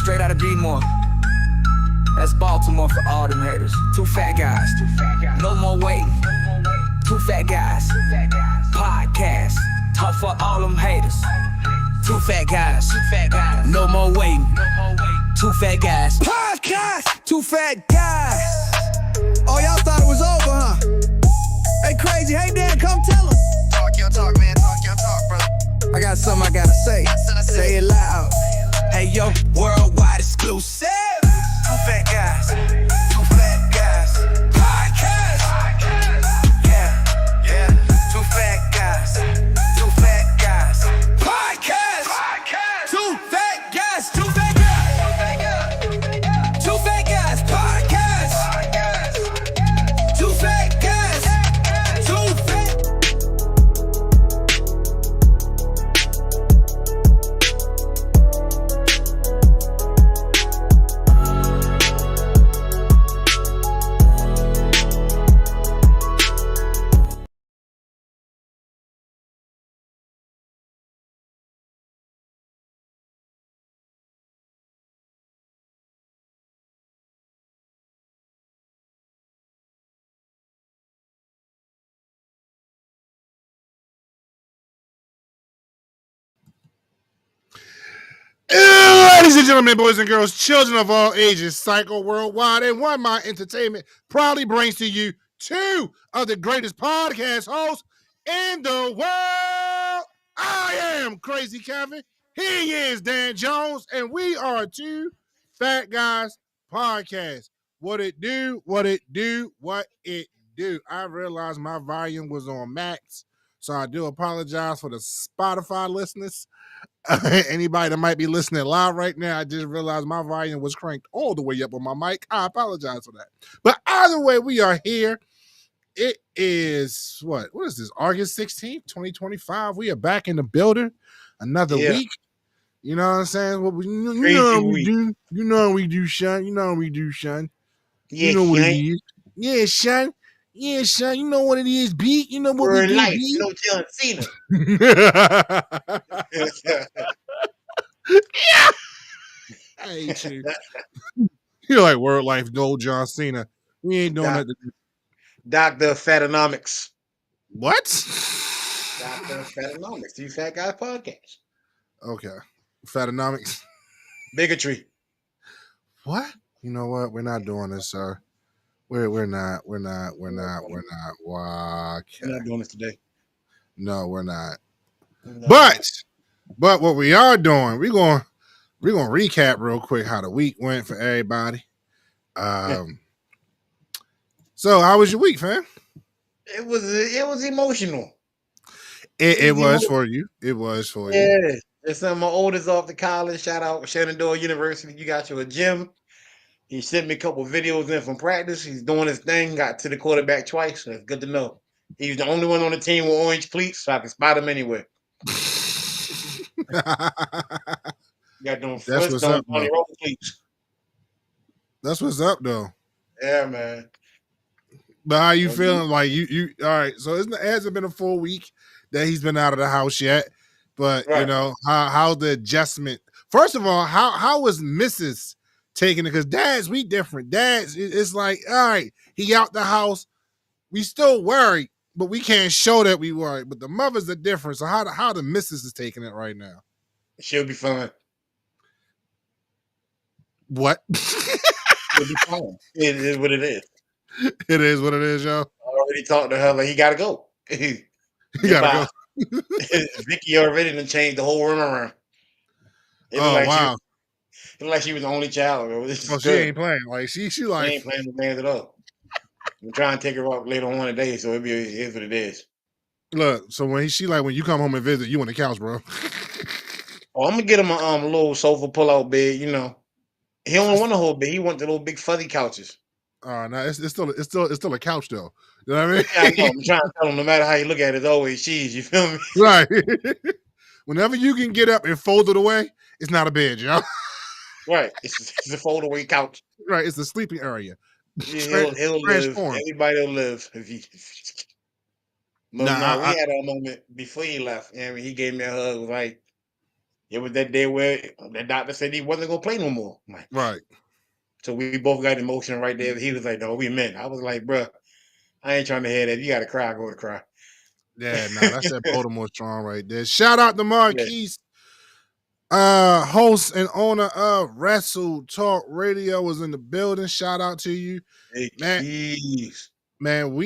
Straight out of D-More. That's Baltimore for all them haters. Two fat guys. No more waiting. Two fat guys. Podcast. Talk for all them haters. Two fat guys. No more waiting. Two fat guys. Podcast. Two fat guys. Oh, y'all thought it was over, huh? Hey, Crazy. Hey, Dan, come tell us. Talk your talk, man. Talk your talk, brother. I got something I gotta say. Say it loud. Hey, yo, worldwide exclusive. Two fat guys. Two fat guys. Podcast. Yeah. Two fat guys. Two fat guys. Podcast. Two fat guys. Two fat guys. Two fat guys. Podcast. Two fat guys. Two fat. Ladies and gentlemen, boys and girls, children of all ages, Psycho Worldwide and One Mind Entertainment proudly brings to you two of the greatest podcast hosts in the world. I am Crazy Kevin. He is Dan Jones, and we are Two Fat Guys Podcast. What it do, what it do, what it do. I realized my volume was on max, so I do apologize for the Spotify listeners. Anybody that might be listening live right now, I just realized my volume was cranked all the way up on my mic. I apologize for that. But either way, we are here. It is what is this? August 16th, 2025. We are back in the building. Another week. You know what I'm saying? Well, you know what we do. You know what we do, son. You know what we do, son. Yeah, you know what it is. Yeah, son. Yeah, son. You know what it is, B. You know what we're we do, life. B. You know John Cena. Yeah. I hate you. You're like word life, no John Cena. We ain't doing that. Dr. Fatonomics. What? Dr. Fatonomics. Two Fat Guys Podcast. Okay. Fatonomics. Bigotry. What? You know what? We're not doing this, sir. We're not. Why? We're not doing this today. No, we're not. No. But what we are doing, we're gonna recap real quick how the week went for everybody. So how was your week, fam? It was emotional. It was for you. It was for you. Yeah. It's my oldest off to college. Shout out Shenandoah University. You got your gym. He sent me a couple videos in from practice. He's doing his thing. Got to the quarterback twice. So it's good to know. He's the only one on the team with orange cleats, so I can spot him anywhere. Got them first on roll cleats. That's what's up, though. Yeah, man. But how you feeling? Like you all right? So it hasn't been a full week that he's been out of the house yet. But you know how the adjustment. First of all, how was Mrs. taking it? Because dads, we different. Dads, it's like, all right, he out the house. We still worried, but we can't show that we worried. But the mothers are different. So how the Mrs. is taking it right now? She'll be fine. What? She'll be fine. It is what it is. It is what it is, yo. I already talked to her like he gotta go. He gotta go. Vicky already done changed the whole room around. Wow. It looked like she was the only child. She ain't playing. Like she like ain't playing the games at all. I'm trying to take her out later on today, so it is what it is. Look, so when when you come home and visit, you on the couch, bro. Oh, I'm gonna get him a little sofa pull-out bed. You know, he don't want a whole bed. He want the little big fuzzy couches. No, it's still a couch though. You know what I mean? Yeah, I know. I'm trying to tell him no matter how you look at it, it's always cheese. You feel me? Right. Whenever you can get up and fold it away, it's not a bed, yo. Right. It's a fold away couch. Right. It's the sleeping area. Yeah, he'll live. Everybody will live if he. But we had a moment before he left, and he gave me a hug. Was like, It was that day where the doctor said he wasn't gonna play no more. I'm like, Right. so we both got emotion right there. He was like, "No, we meant." I was like, "Bruh, I ain't trying to hear that. You gotta cry, go to cry." Yeah, nah, that's that Baltimore strong right there. Shout out to Yeah. Marquise, host and owner of Wrestle Talk Radio, was in the building. Shout out to you, Hey, man. keys. Man,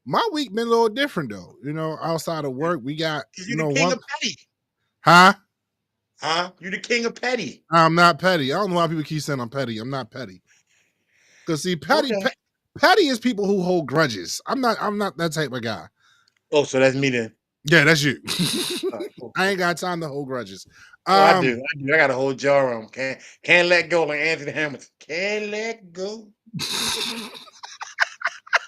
my week been a little different though. You know, outside of work, we got You the king of petty. huh? You the king of petty. I'm not petty. I don't know why people keep saying I'm petty. I'm not petty. Cause see, petty is people who hold grudges. I'm not that type of guy. Oh, so that's me then. Yeah, that's you. Right, cool. I ain't got time to hold grudges. I do. I got a whole jar on. Can't let go like Anthony Hamilton. Can't let go.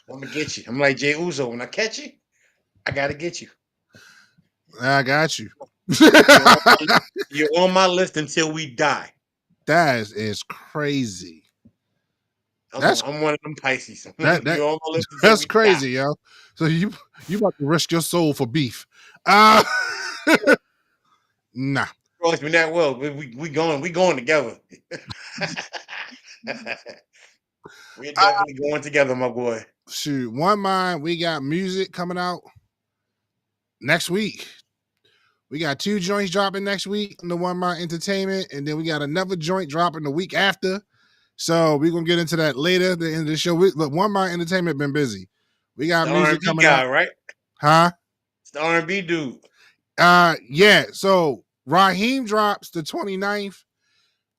I'm gonna get you. I'm like Jay Uso. When I catch you, I gotta get you. I got you. You're on my list until we die. That is crazy. I'm one of them Pisces. You're on my list until That's we crazy, die. yo. So you about to risk your soul for beef? Nah. Trust me that well. We going together. We're definitely going together, my boy. Shoot, One Mind, we got music coming out next week. We got 2 joints dropping next week on the One Mind Entertainment, and then we got another joint dropping the week after. So we're gonna get into that later at the end of the show. Look, One Mind Entertainment been busy. We got The music R&B coming guy, out, right? huh? It's the R&B dude. Yeah. So Raheem drops the 29th.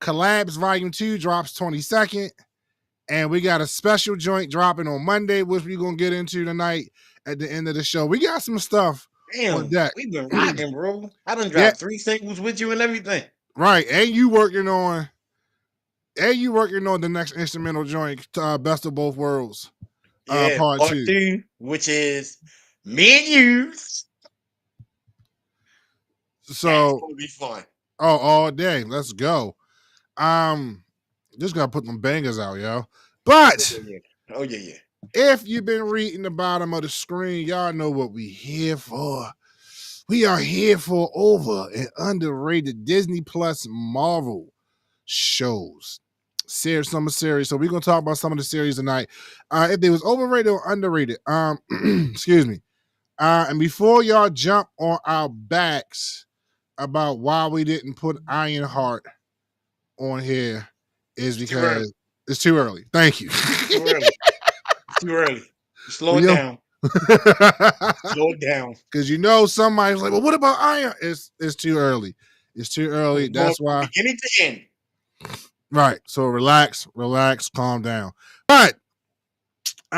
Collabs Volume 2 drops 22nd. And we got a special joint dropping on Monday, which we're gonna get into tonight at the end of the show. We got some stuff on Damn, deck. we've been rocking, bro. I done dropped 3 singles with you and everything. Right. And you working on the next instrumental joint, Best of Both Worlds. Yeah, part 2, which is me and you. So that's gonna be fun. all day. Let's go. Just gotta put them bangers out, yo. But oh yeah. If you've been reading the bottom of the screen, y'all know what we here for. We are here for over and underrated Disney Plus Marvel shows. Summer series. So we're gonna talk about some of the series tonight. If they was overrated or underrated. Excuse me. And before y'all jump on our backs about why we didn't put Ironheart on here, is because it's too early. Thank you. Too early. Slow it down. Slow it down. Because somebody's like, well, what about Iron? It's too early. It's too early. That's why. Beginning to end. Right. So relax, calm down. But we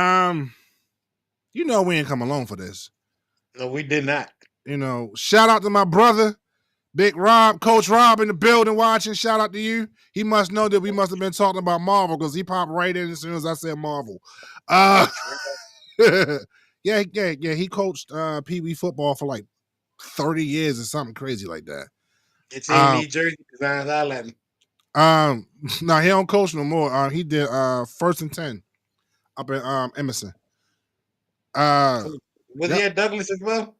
ain't come alone for this. No, we did not. Shout out to my brother, Big Rob, Coach Rob in the building watching. Shout out to you. He must know that we must have been talking about Marvel because he popped right in as soon as I said Marvel. Yeah. He coached Pee Wee football for like 30 years or something crazy like that. It's in New Jersey designs I let him. No, he don't coach no more. He did 1st and 10 up in Emerson. Was he at Douglas as well?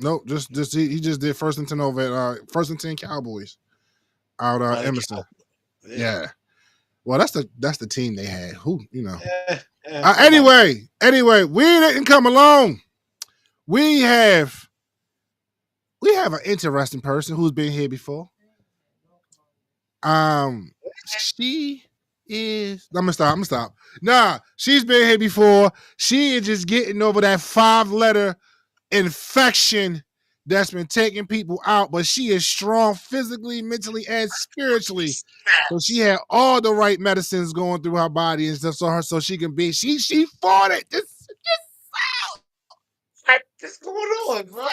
Nope, just he just did 1st and 10 over at 1st and 10 Cowboys out Emerson. Yeah. Well, that's the team they had. Anyway, we didn't come alone. We have an interesting person who's been here before. She is. I'm gonna stop. Nah, she's been here before. She is just getting over that 5-letter infection that's been taking people out, but she is strong physically, mentally, and spiritually. So she had all the right medicines going through her body and stuff, so she can be. She fought it. What's going on, bro?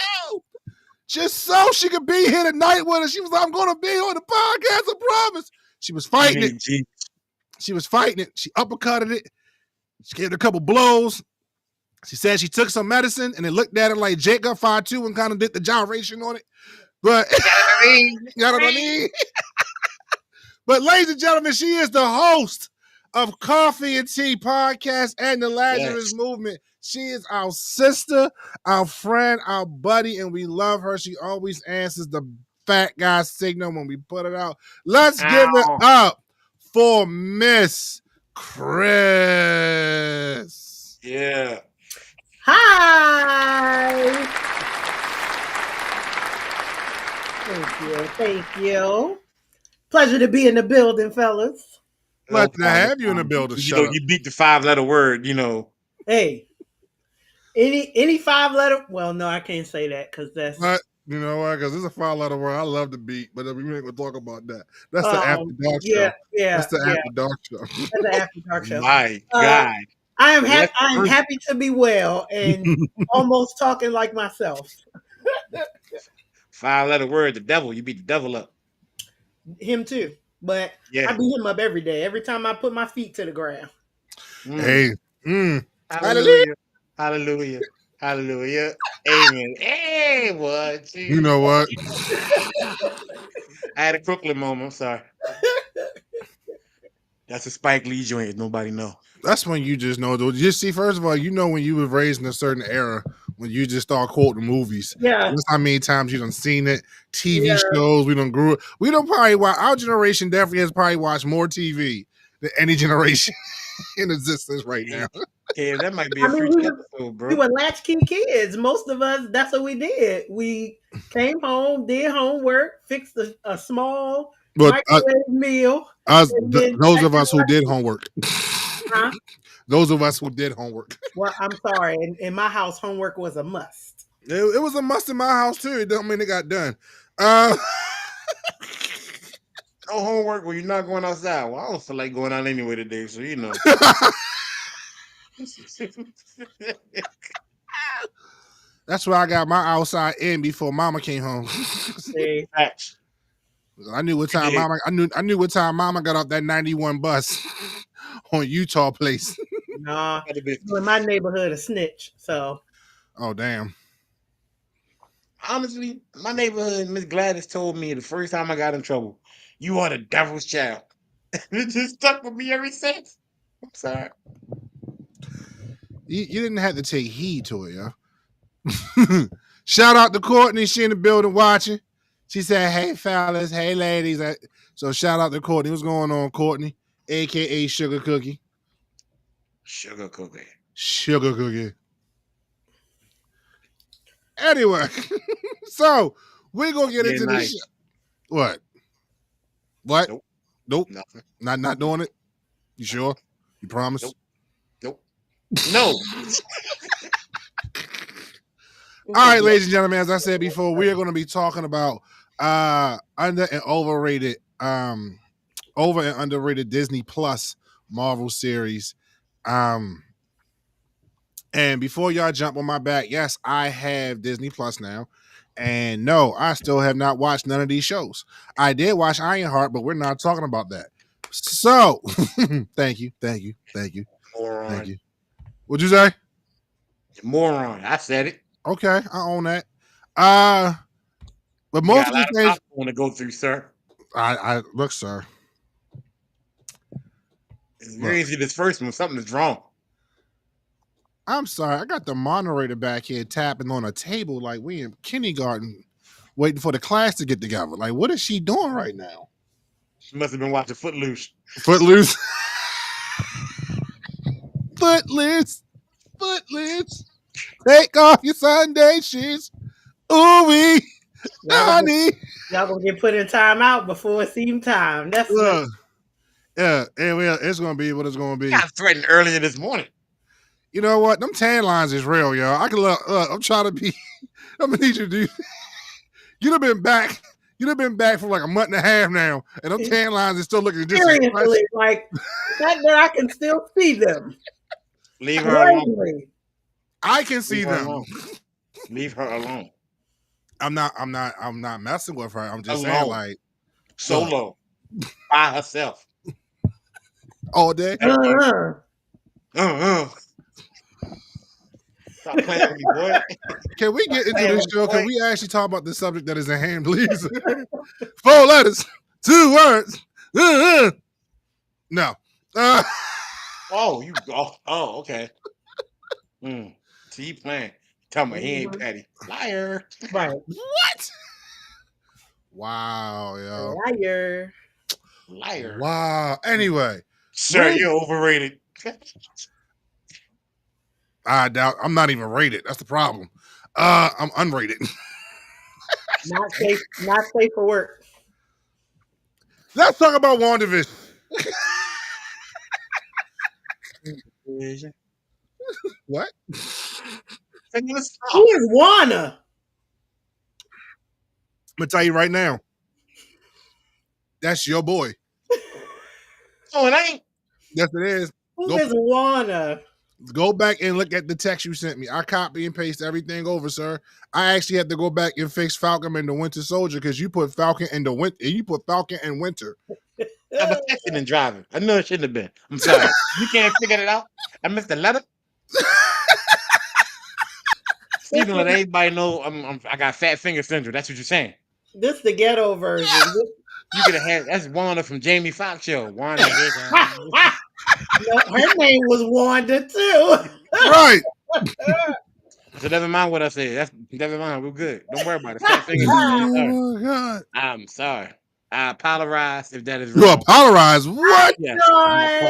Just so she could be here tonight with us. She was like, I'm going to be on the podcast, I promise. She was fighting it. She was fighting it. She uppercutted it. She gave it a couple blows. She said she took some medicine and it looked at it like Jacob 5'2" and kind of did the gyration on it. But you know what I mean? But ladies and gentlemen, she is the host of Coffee and Tea Podcast and the Lazarus Movement. She is our sister, our friend, our buddy, and we love her. She always answers the fat guy signal when we put it out. Let's give it up for Miss Chris. Yeah. Hi. Thank you. Pleasure to be in the building, fellas. Glad to have you in the building. You beat the 5-letter word, Hey, any 5-letter? Well, no, I can't say that because that's. But you know what? Because it's a 5-letter word. I love the beat, but we ain't gonna talk about that. That's the After Dark show. Yeah, that's the After Dark show. That's the After Dark show. My God. I am happy to be well and almost talking like myself. 5-letter word, the devil. You beat the devil up. Him too. But I beat him up every day. Every time I put my feet to the ground. Hey. Hallelujah. Hallelujah. Hallelujah. Amen. Hey, what? You know what? I had a Crooklyn moment. I'm sorry. That's a Spike Lee joint. Nobody know. That's when you just know. You see, first of all, you know when you were raised in a certain era when you just start quoting movies. Yeah. That's how many times you done seen it. TV shows. We done grew up. We don't probably watch. Our generation definitely has probably watched more TV than any generation in existence right now. Yeah, that might be a future episode, bro. We were latchkey kids. Most of us, that's what we did. We came home, did homework, fixed a small microwave meal. Those of us who did homework. Huh? Those of us who did homework. Well, I'm sorry. In my house, homework was a must. It was a must in my house too. It don't mean it got done. No homework when you're not going outside. Well, I don't feel like going out anyway today, so you know. That's why I got my outside in before Mama came home. I knew what time Mama. I knew what time Mama got off that 91 bus on Utah Place. Nah, in my neighborhood, a snitch. So. Oh damn. Honestly, my neighborhood, Miss Gladys told me the first time I got in trouble, "You are the devil's child." It just stuck with me ever since. I'm sorry. You didn't have to take heed to it, yo. Shout out to Courtney. She in the building watching. She said, "Hey, fellas. Hey, ladies." So shout out to Courtney. What's going on, Courtney? AKA Sugar Cookie. Sugar Cookie. Sugar Cookie. Anyway, so we're going to get into this. What? Nope. Nothing. Not doing it? You sure? You promise? Nope. No. All right, ladies and gentlemen, as I said before, we are going to be talking about under and underrated Disney Plus Marvel series. And before y'all jump on my back, yes, I have Disney Plus now. And no, I still have not watched none of these shows. I did watch Ironheart, but we're not talking about that. So, thank you. Moron. Thank you. What'd you say? Moron. I said it. Okay, I own that. But most of the things I want to go through, sir. I look, sir. It's very easy. This first one, something is wrong. I'm sorry. I got the moderator back here tapping on a table like we in kindergarten, waiting for the class to get together. Like, what is she doing right now? She must have been watching Footloose. Footloose. Take off your Sunday shoes. Ooh-wee. Honey. Y'all gonna get put in timeout before it's even time. That's yeah, it's gonna be what it's gonna be. I got threatened earlier this morning. You know what? Them tan lines is real, y'all. I can look. I'm trying to be. I'm gonna need you to do. You'd have been back. You'd have been back for like a month and a half now, and them tan lines is still looking just seriously like that I can still see them. Leave her alone. I can see them. Leave her alone. I'm not messing with her. I'm just saying, like, solo by herself all day. Stop playing with me, boy. Can we get into this show? Can we actually talk about the subject that is at hand, please? 4 letters, 2 words. No. Okay. See, he playing. Tell me he ain't petty. Liar. Right. What? Wow, yo. Liar. Liar. Wow. Anyway. Sir, you're overrated. I doubt I'm not even rated. That's the problem. I'm unrated. Not safe for work. Let's talk about WandaVision. What? Who is Wanda? I'm gonna tell you right now. That's your boy. Oh, it ain't. Yes, it is. Who is Wanda? Go back and look at the text you sent me. I copy and paste everything over, sir. I actually had to go back and fix Falcon and the Winter Soldier because you put Falcon in the winter. You put Falcon and Winter. I was texting and driving. I know it shouldn't have been. I'm sorry. You can't figure it out. I missed the letter. Even let everybody know I got fat finger syndrome. That's what you're saying. This the ghetto version. You could have had that's Wanda from Jamie Foxx show. Wanda. No, her name was Wanda too. Right. So never mind what I said. That's never mind. We're good. Don't worry about it. Fat finger. Oh my God. I'm sorry. I apologize if that is You wrong. apologize? What? Yes.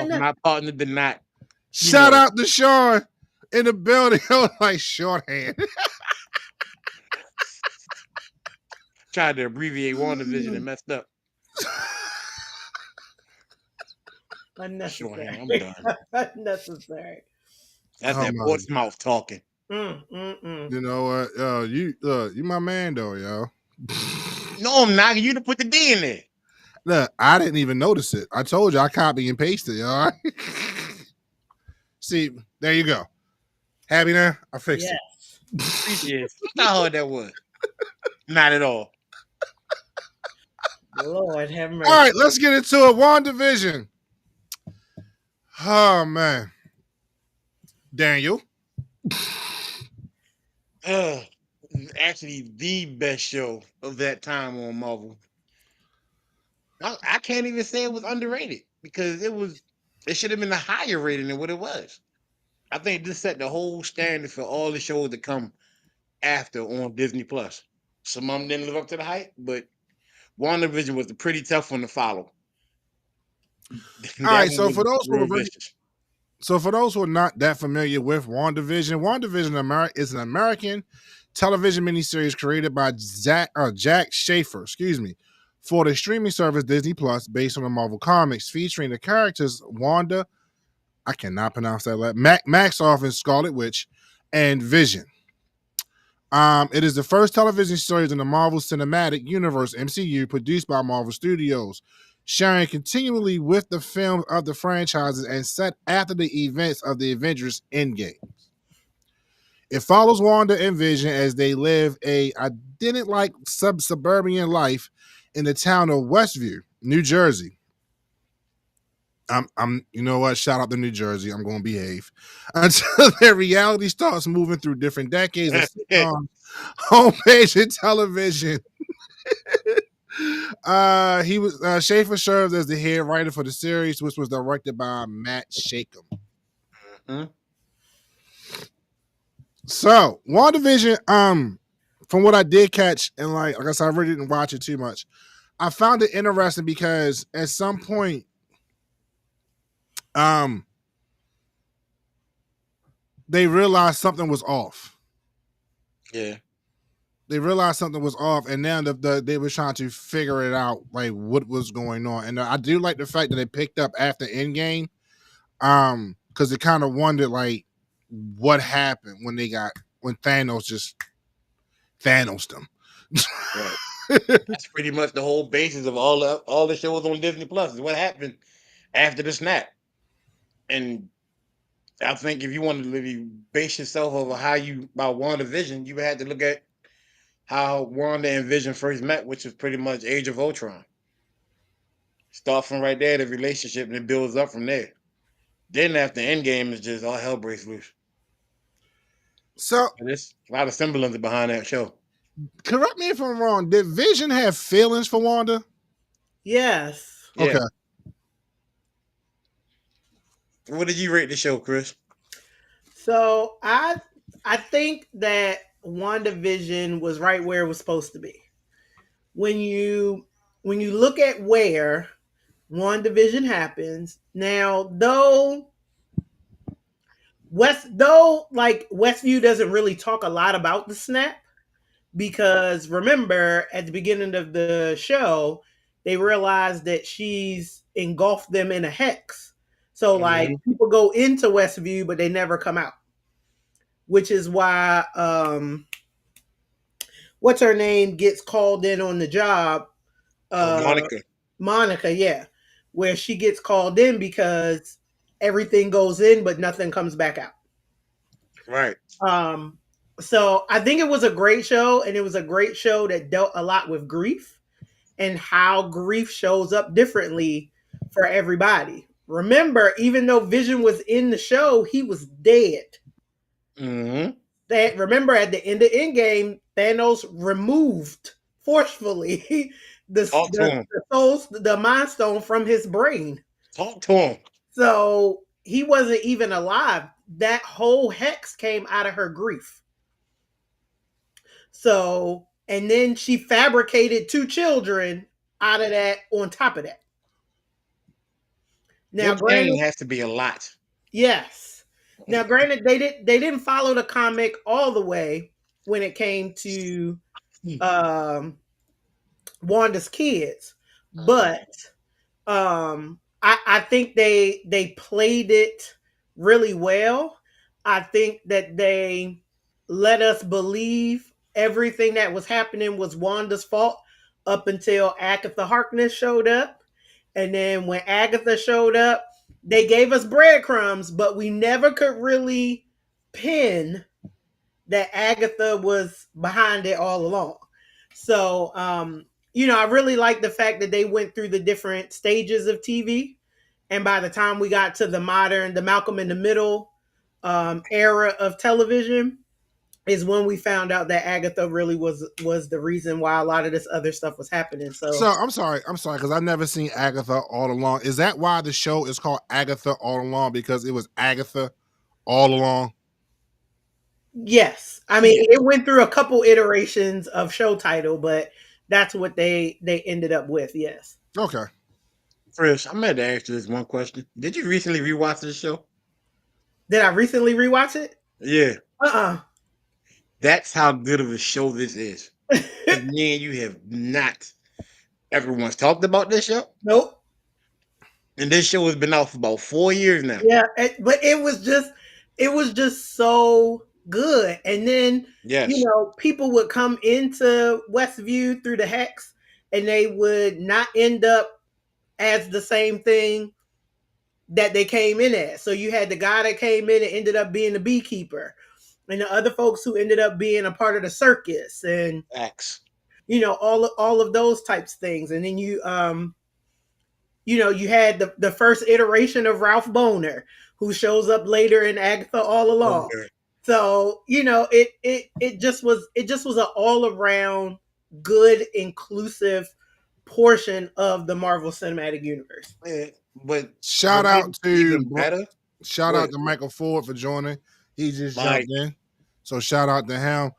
My partner did not. Shout out to Sean in the building. I was like shorthand. Tried to abbreviate WandaVision and messed up. Unnecessary. I'm done. Unnecessary. That's that Portsmouth talking. You know what? You my man though, yo. No, I'm not. You to put the D in there. Look, I didn't even notice it. I told you I copy and pasted, all right? See, there you go. Happy now? I fixed it. Yes. How hard that was. Not at all. Lord have mercy. All right, let's get into it. WandaVision. Oh man. Daniel. Actually the best show of that time on Marvel. I can't even say it was underrated because it should have been a higher rating than what it was. I think this set the whole standard for all the shows that come after on Disney Plus. Some of them didn't live up to the hype, but WandaVision was a pretty tough one to follow. All right, so for those who are not that familiar with WandaVision is an American television miniseries created by Jack Schaefer, for the streaming service Disney Plus, based on the Marvel Comics, featuring the characters Wanda, I cannot pronounce that, Maximoff and Scarlet Witch, and Vision. It is the first television series in the Marvel Cinematic Universe, MCU, produced by Marvel Studios, sharing continually with the films of the franchises and set after the events of the Avengers Endgame. It follows Wanda and Vision as they live a idyllic suburban life in the town of Westview, New Jersey. You know what? Shout out to New Jersey. I'm going to behave until their reality starts moving through different decades of homepage and television. Schaefer served as the head writer for the series, which was directed by Matt Shakeham. Mm-hmm. So, WandaVision, from what I did catch, and like I said, I really didn't watch it too much. I found it interesting because at some point, they realized something was off. Yeah. They realized something was off, and now they were trying to figure it out, like what was going on. And I do like the fact that they picked up after Endgame, because they kind of wondered like what happened when Thanos just Thanos'd them. Right. That's pretty much the whole basis of all the shows on Disney Plus is what happened after the snap. And I think if you wanted to really base yourself over about WandaVision, you had to look at how Wanda and Vision first met, which was pretty much Age of Ultron. Start from right there, the relationship, and it builds up from there. Then after Endgame, it's just all hell breaks loose. So there's a lot of semblance behind that show. Correct me if I'm wrong. Did Vision have feelings for Wanda? Yes. Okay. Yeah. What did you rate the show, Chris? So I think that WandaVision was right where it was supposed to be. When you look at where WandaVision happens, now though like Westview doesn't really talk a lot about the snap, because remember at the beginning of the show, they realized that she's engulfed them in a hex. So like people go into Westview, but they never come out. Which is why what's her name gets called in on the job. Monica. Monica, yeah. Where she gets called in because everything goes in but nothing comes back out. Right. So I think it was a great show, and it was a great show that dealt a lot with grief and how grief shows up differently for everybody. Remember, even though Vision was in the show, he was dead. That remember at the end of Endgame, Thanos removed forcefully the Mind Stone from his brain. Talk to him. So he wasn't even alive. That whole hex came out of her grief. So, and then she fabricated 2 children out of that on top of that. Now, granted, has to be a lot. Yes. Now, granted, they didn't follow the comic all the way when it came to Wanda's kids, but I think they played it really well. I think that they let us believe everything that was happening was Wanda's fault up until Agatha Harkness showed up. And then when Agatha showed up, they gave us breadcrumbs, but we never could really pin that Agatha was behind it all along. So, I really like the fact that they went through the different stages of TV. And by the time we got to the Malcolm in the Middle era of television, is when we found out that Agatha really was the reason why a lot of this other stuff was happening. So I'm sorry, because I've never seen Agatha all along. Is that why the show is called Agatha All Along? Because it was Agatha all along? Yes. I mean, it went through a couple iterations of show title, but that's what they ended up with. Yes. Okay. Chris, I'm going to ask you this one question. Did you recently rewatch this show? Did I recently rewatch it? Yeah. That's how good of a show this is. Me and you have not ever once talked about this show. Nope. And this show has been out for about 4 years now. Yeah, but it was just so good. And then people would come into Westview through the hex, and they would not end up as the same thing that they came in as. So you had the guy that came in and ended up being the beekeeper, and the other folks who ended up being a part of the circus, and all of those types of things. And then you had the first iteration of Ralph Bohner, who shows up later in Agatha All Along. Okay. So it just was an all around good, inclusive portion of the Marvel Cinematic Universe. Yeah, but shout out to Michael Ford for joining. He just jumped in. So shout out to him.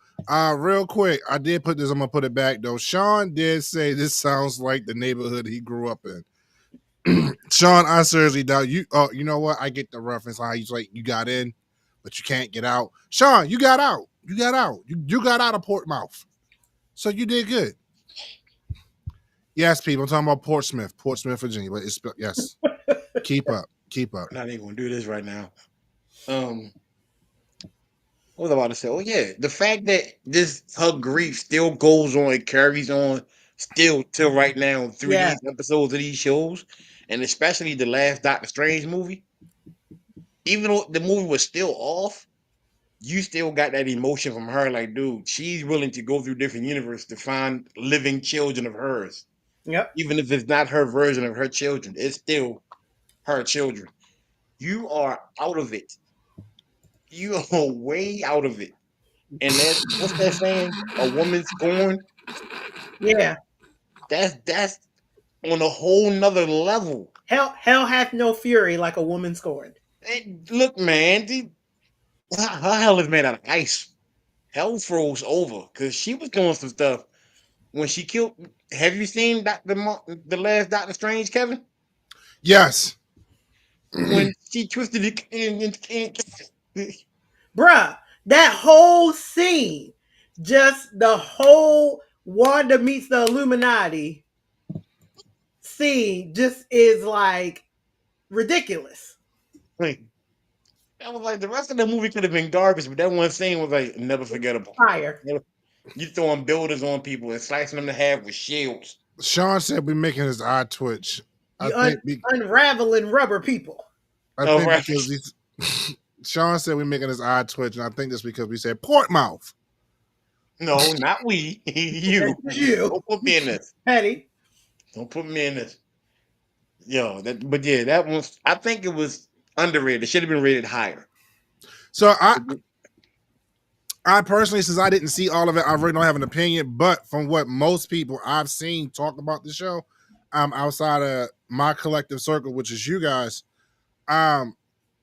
Real quick, I did put this, I'm gonna put it back though. Sean did say this sounds like the neighborhood he grew up in. Sean, I seriously doubt you. Oh, you know what? I get the reference. How he's like, you got in, but you can't get out. Sean, you got out. You got out. You got out of Portsmouth. So you did good. Yes, people. I'm talking about Portsmouth, Virginia. But it's yes. Keep up. I'm not even gonna do this right now. What was I about to say? Oh yeah, the fact that her grief still goes on, it carries on still till right now through these episodes of these shows, and especially the last Doctor Strange movie. Even though the movie was still off, you still got that emotion from her. Like, dude, she's willing to go through different universes to find living children of hers. Yep. Even if it's not her version of her children, it's still her children. You are out of it. You are way out of it. And that's what's that saying? A woman scorned? Yeah. That's on a whole nother level. Hell hath no fury like a woman scorned. Hey, look, man, her hell is made out of ice. Hell froze over because she was doing some stuff when she killed. Have you seen the last Doctor Strange, Kevin? Yes. When she twisted it Bruh, that whole scene, just the whole Wanda meets the Illuminati scene just is like ridiculous. like, that was like the rest of the movie could have been garbage, but that one scene was like never forgettable. Fire. You throwing buildings on people and slicing them to half with shields. Sean said we're making his eye twitch. You I think unraveling rubber people. Oh, right. because these Sean said we're making his eye twitch, and I think that's because we said Portmouth. No, not we. You. You. Don't put me in this. Petty. Don't put me in this. Yo, but yeah, that was. I think it was underrated. It should have been rated higher. So I personally, since I didn't see all of it, I really don't have an opinion. But from what most people I've seen talk about the show, outside of my collective circle, which is you guys,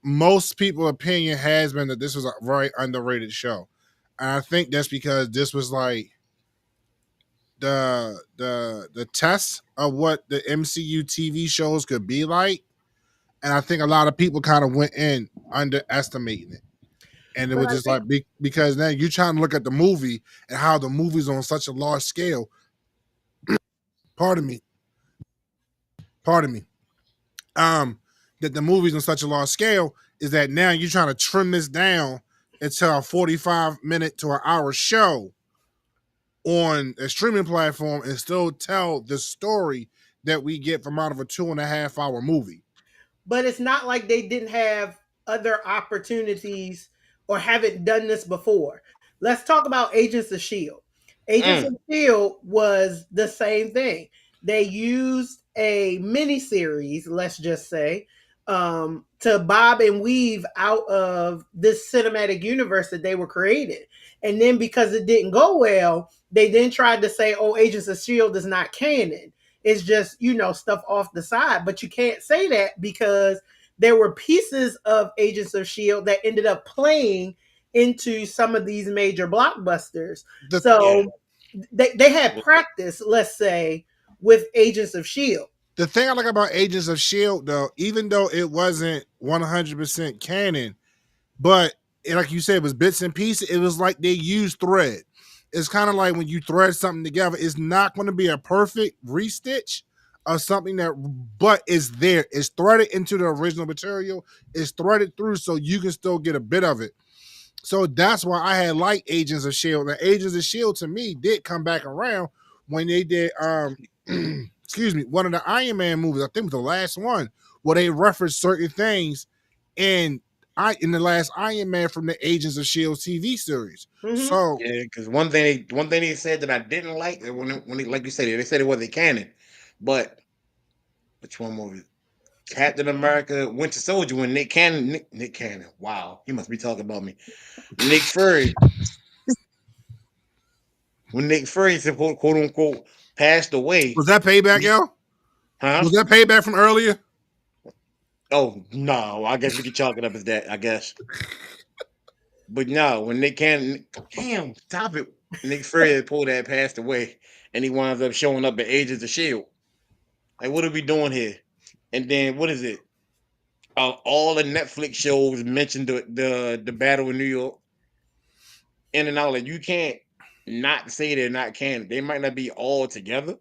most people's opinion has been that this was a very underrated show, and I think that's because this was like the test of what the MCU TV shows could be like, and I think a lot of people kind of went in underestimating it. And it was just like because now you're trying to look at the movie and how the movie's on such a large scale. Pardon me. That the movie's on such a large scale is that now you're trying to trim this down into a 45-minute to an hour show on a streaming platform and still tell the story that we get from out of a 2.5 hour movie. But it's not like they didn't have other opportunities or haven't done this before. Let's talk about Agents of S.H.I.E.L.D. Agents of S.H.I.E.L.D. was the same thing. They used a miniseries, let's just say, to bob and weave out of this cinematic universe that they were created. And then because it didn't go well, they then tried to say, oh, Agents of S.H.I.E.L.D. is not canon. It's just, stuff off the side. But you can't say that because there were pieces of Agents of S.H.I.E.L.D. that ended up playing into some of these major blockbusters. They had practice, let's say, with Agents of S.H.I.E.L.D. The thing I like about Agents of S.H.I.E.L.D., though, even though it wasn't 100% canon, but like you said, it was bits and pieces, it was like they used thread. It's kind of like when you thread something together, it's not going to be a perfect restitch of something but it's there. It's threaded into the original material. It's threaded through so you can still get a bit of it. So that's why I had liked Agents of S.H.I.E.L.D. The Agents of S.H.I.E.L.D. to me did come back around when they did, excuse me, one of the Iron Man movies. I think it was the last one where they referenced certain things in the last Iron Man from the Agents of S.H.I.E.L.D. TV series. Mm-hmm. So yeah, because one thing they said that I didn't like when they, like you said, they said it wasn't canon. But which one movie? Captain America, Winter Soldier, when Nick Cannon, wow, he must be talking about me. Nick Fury, when Nick Fury, quote unquote, passed away. Was that payback, yo? Huh? Was that payback from earlier? Oh no, I guess we could chalk it up as that. I guess, but no, when Nick Cannon, damn, stop it. Nick Fury pulled that passed away, and he winds up showing up in Agents of S.H.I.E.L.D. Like, what are we doing here? And then what is it? All the Netflix shows mentioned the Battle in New York, in and out. Like, you can't not say they're not canon. They might not be all together,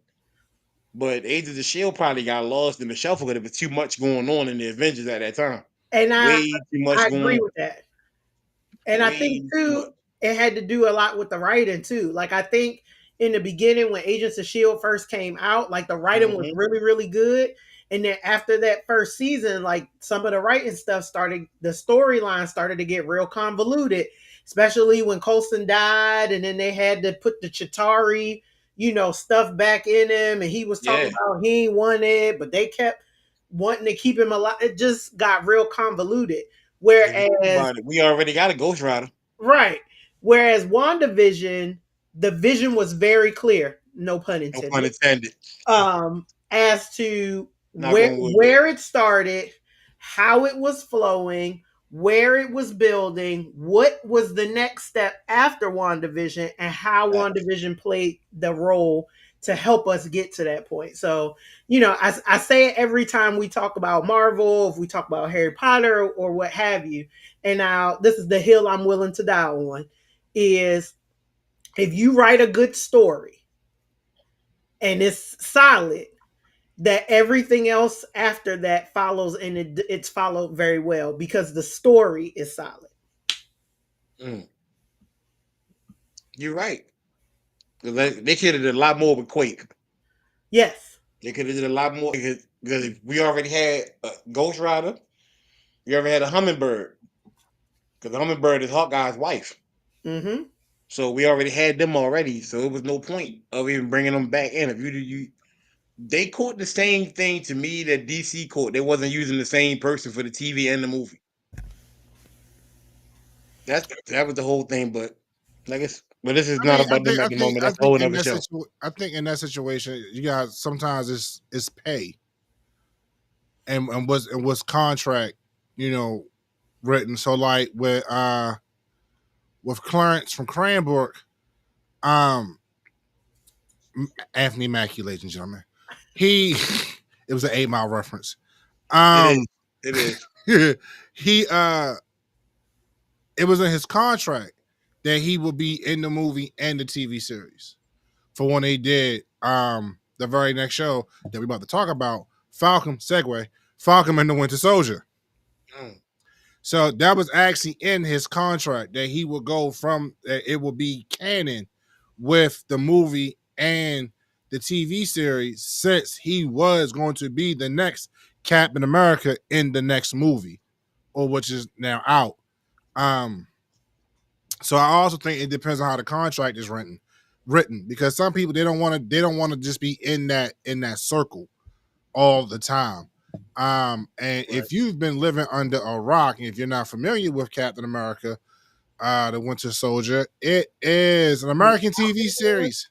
but Agents of S.H.I.E.L.D. probably got lost in the shuffle because there was too much going on in the Avengers at that time. And way too much I going agree on. with that. And I think too, it had to do a lot with the writing too. Like I think in the beginning when Agents of S.H.I.E.L.D. first came out, like the writing was really, really good. And then after that first season, like some of the writing stuff the storyline started to get real convoluted, especially when Coulson died and then they had to put the Chitauri, stuff back in him. And he was talking about he ain't want it, but they kept wanting to keep him alive. It just got real convoluted. Whereas we already got a Ghost Rider. Right. Whereas WandaVision, the vision was very clear, no pun intended. No pun intended. As to where it started, how it was flowing, where it was building, what was the next step after WandaVision, and how WandaVision played the role to help us get to that point. So, I say it every time we talk about Marvel, if we talk about Harry Potter or what have you. And now this is the hill I'm willing to die on, is if you write a good story and it's solid, that everything else after that follows, and it's followed very well because the story is solid. You're right. They could have did a lot more with Quake. Yes. They could have did a lot more because we already had a Ghost Rider. We already had a Hummingbird because the Hummingbird is Hawkeye's wife. Mm-hmm. So we already had them already. So it was no point of even bringing them back in. If they caught the same thing to me that DC caught. They wasn't using the same person for the TV and the movie. That was the whole thing. But but this is not about them at the moment. That's a whole other show. I think in that situation, you got sometimes it's pay and what's contract, written. So like with Clarence from Cranbrook, Anthony Mackie, ladies and gentlemen, it was an 8 Mile reference. It is. He it was in his contract that he would be in the movie and the TV series. For when they did the very next show that we're about to talk about, Falcon and the Winter Soldier. So that was actually in his contract that he would go from it will be canon with the movie and the TV series, since he was going to be the next Captain America in the next movie, or which is now out. So I also think it depends on how the contract is written, because some people they don't want to just be in that circle all the time. And right. If you've been living under a rock, and if you're not familiar with Captain America, the Winter Soldier, it is an American TV series.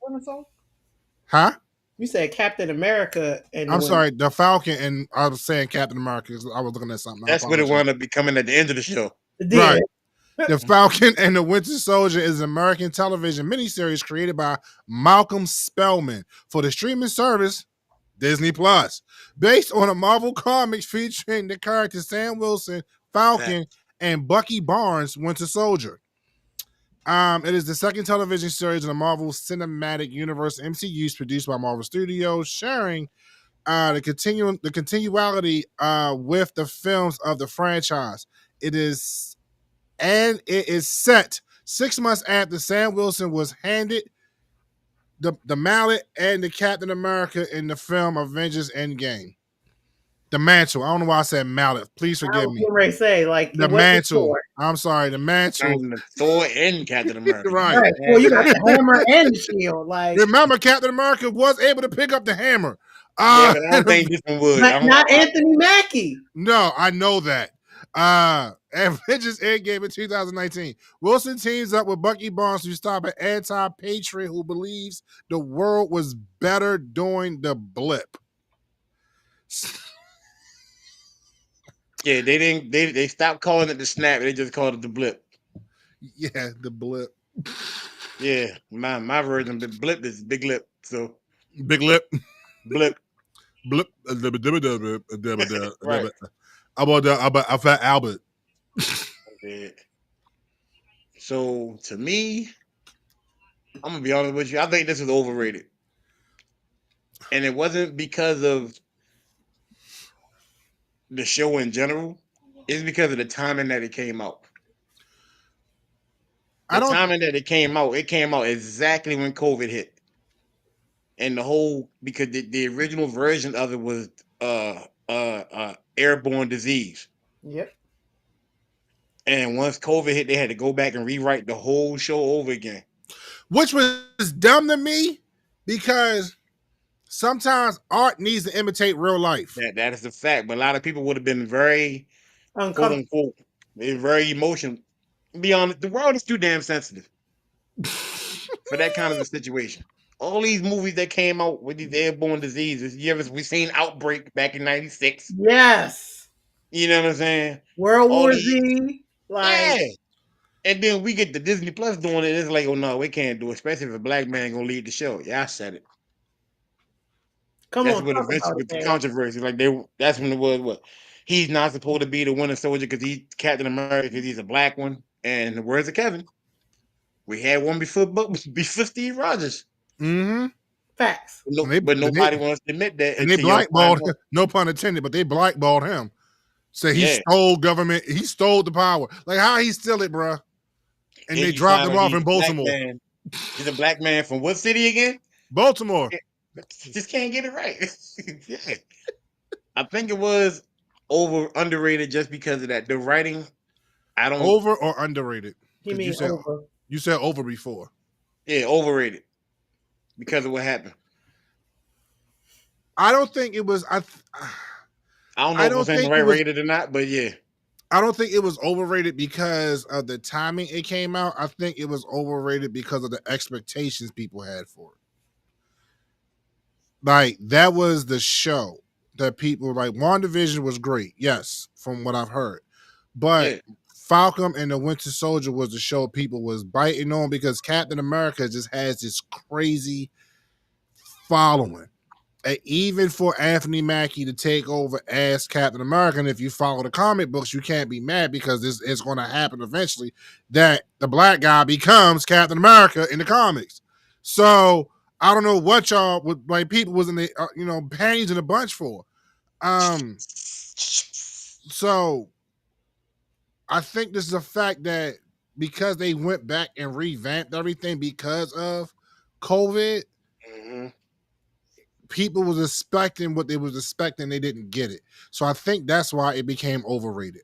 Huh? You said Captain America, and I'm sorry, the Falcon, and I was saying Captain America because I was looking at something. That's what it wound up becoming at the end of the show. Right. The Falcon and the Winter Soldier is an American television miniseries created by Malcolm Spellman for the streaming service Disney Plus, based on a Marvel comics featuring the characters Sam Wilson, Falcon, and Bucky Barnes, Winter Soldier. It is the second television series in the Marvel Cinematic Universe MCU, produced by Marvel Studios, sharing the continuality with the films of the franchise. It is set 6 months after Sam Wilson was handed the mallet and the Captain America in the film Avengers Endgame. The mantle. I don't know why I said mallet. Please forgive me. Say like the mantle. I'm sorry, the mantle. Thor and Captain America. Right. Well, you got the hammer and the shield. Like, remember, Captain America was able to pick up the hammer. Yeah, but I don't think this one would. Not Anthony Mackie. No, I know that. Avengers Endgame in 2019. Wilson teams up with Bucky Barnes to stop an anti-patriot who believes the world was better during the blip. Yeah, they didn't. They stopped calling it the snap. They just called it the blip. Yeah, the blip. Yeah, my version of the blip is big lip. So big lip, blip, blip. Right. About Fat Albert. Okay. So to me, I'm gonna be honest with you. I think this is overrated, and it wasn't because of the show in general. It's because of the timing that it came out. Timing that it came out exactly when COVID hit, and because the original version of it was airborne disease. Yep. And once COVID hit, they had to go back and rewrite the whole show over again, which was dumb to me because sometimes art needs to imitate real life. That is the fact. But a lot of people would have been very quote unquote, very emotional. Be honest, the world is too damn sensitive for that kind of a situation. All these movies that came out with these airborne diseases, we seen Outbreak back in '96. Yes. You know what I'm saying? World All War these, Z, like, yeah. And then we get the Disney Plus doing it. It's like, oh no, we can't do it, especially if a black man gonna lead the show. Yeah, I said it. come That's on, what talk eventually about it, with the man. controversy. Like that's when it was what he's not supposed to be the Winter Soldier because he's Captain America because he's a black one. And the words of Kevin, we had one before Steve Rogers. Mm-hmm. Facts. No, And they, but but they nobody wants to admit that and they until you find blackballed him. out. No pun intended, but they blackballed him. Say he Yeah, stole government. He stole the power. Like how he steal it, bruh? And and they you dropped find him out off he's in a black Baltimore. man. He's a black man from what city again? Baltimore. Just can't get it right. Yeah. I think it was underrated just because of that. The writing, I don't. Over or underrated? You Because mean over? you said over before. Yeah, overrated because of what happened. I don't think it was. I don't know I if I'm don't saying the think right it was. rated or not, but yeah. I don't think it was overrated because of the timing it came out. I think it was overrated because of the expectations people had for it. Like that was the show that people like. WandaVision was great, yes, from what I've heard, but Yeah. Falcon and the Winter Soldier was the show people was biting on because Captain America just has this crazy following. And even for Anthony Mackie to take over as Captain America, and if you follow the comic books, you can't be mad because it's going to happen eventually that the black guy becomes Captain America in the comics. So I don't know what y'all would like. People was in the panties in a bunch for. So I think this is a fact that because they went back and revamped everything because of COVID, Mm-hmm. people was expecting what they was expecting, they didn't get it. So I think that's why it became overrated.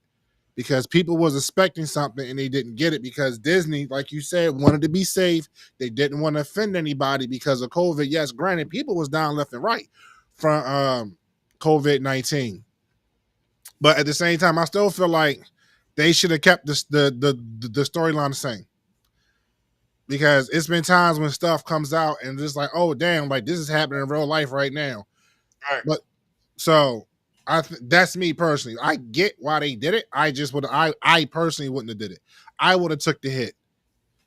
Because people was expecting something and they didn't get it because Disney, like you said, wanted to be safe. They didn't want to offend anybody because of COVID. Yes, granted, people was down left and right from COVID-19. But at the same time, I still feel like they should have kept the storyline the same. Because it's been times when stuff comes out and it's like, oh damn, like this is happening in real life right now. Right. But so that's me personally. I get why they did it. I just would I personally wouldn't have did it. I would have took the hit.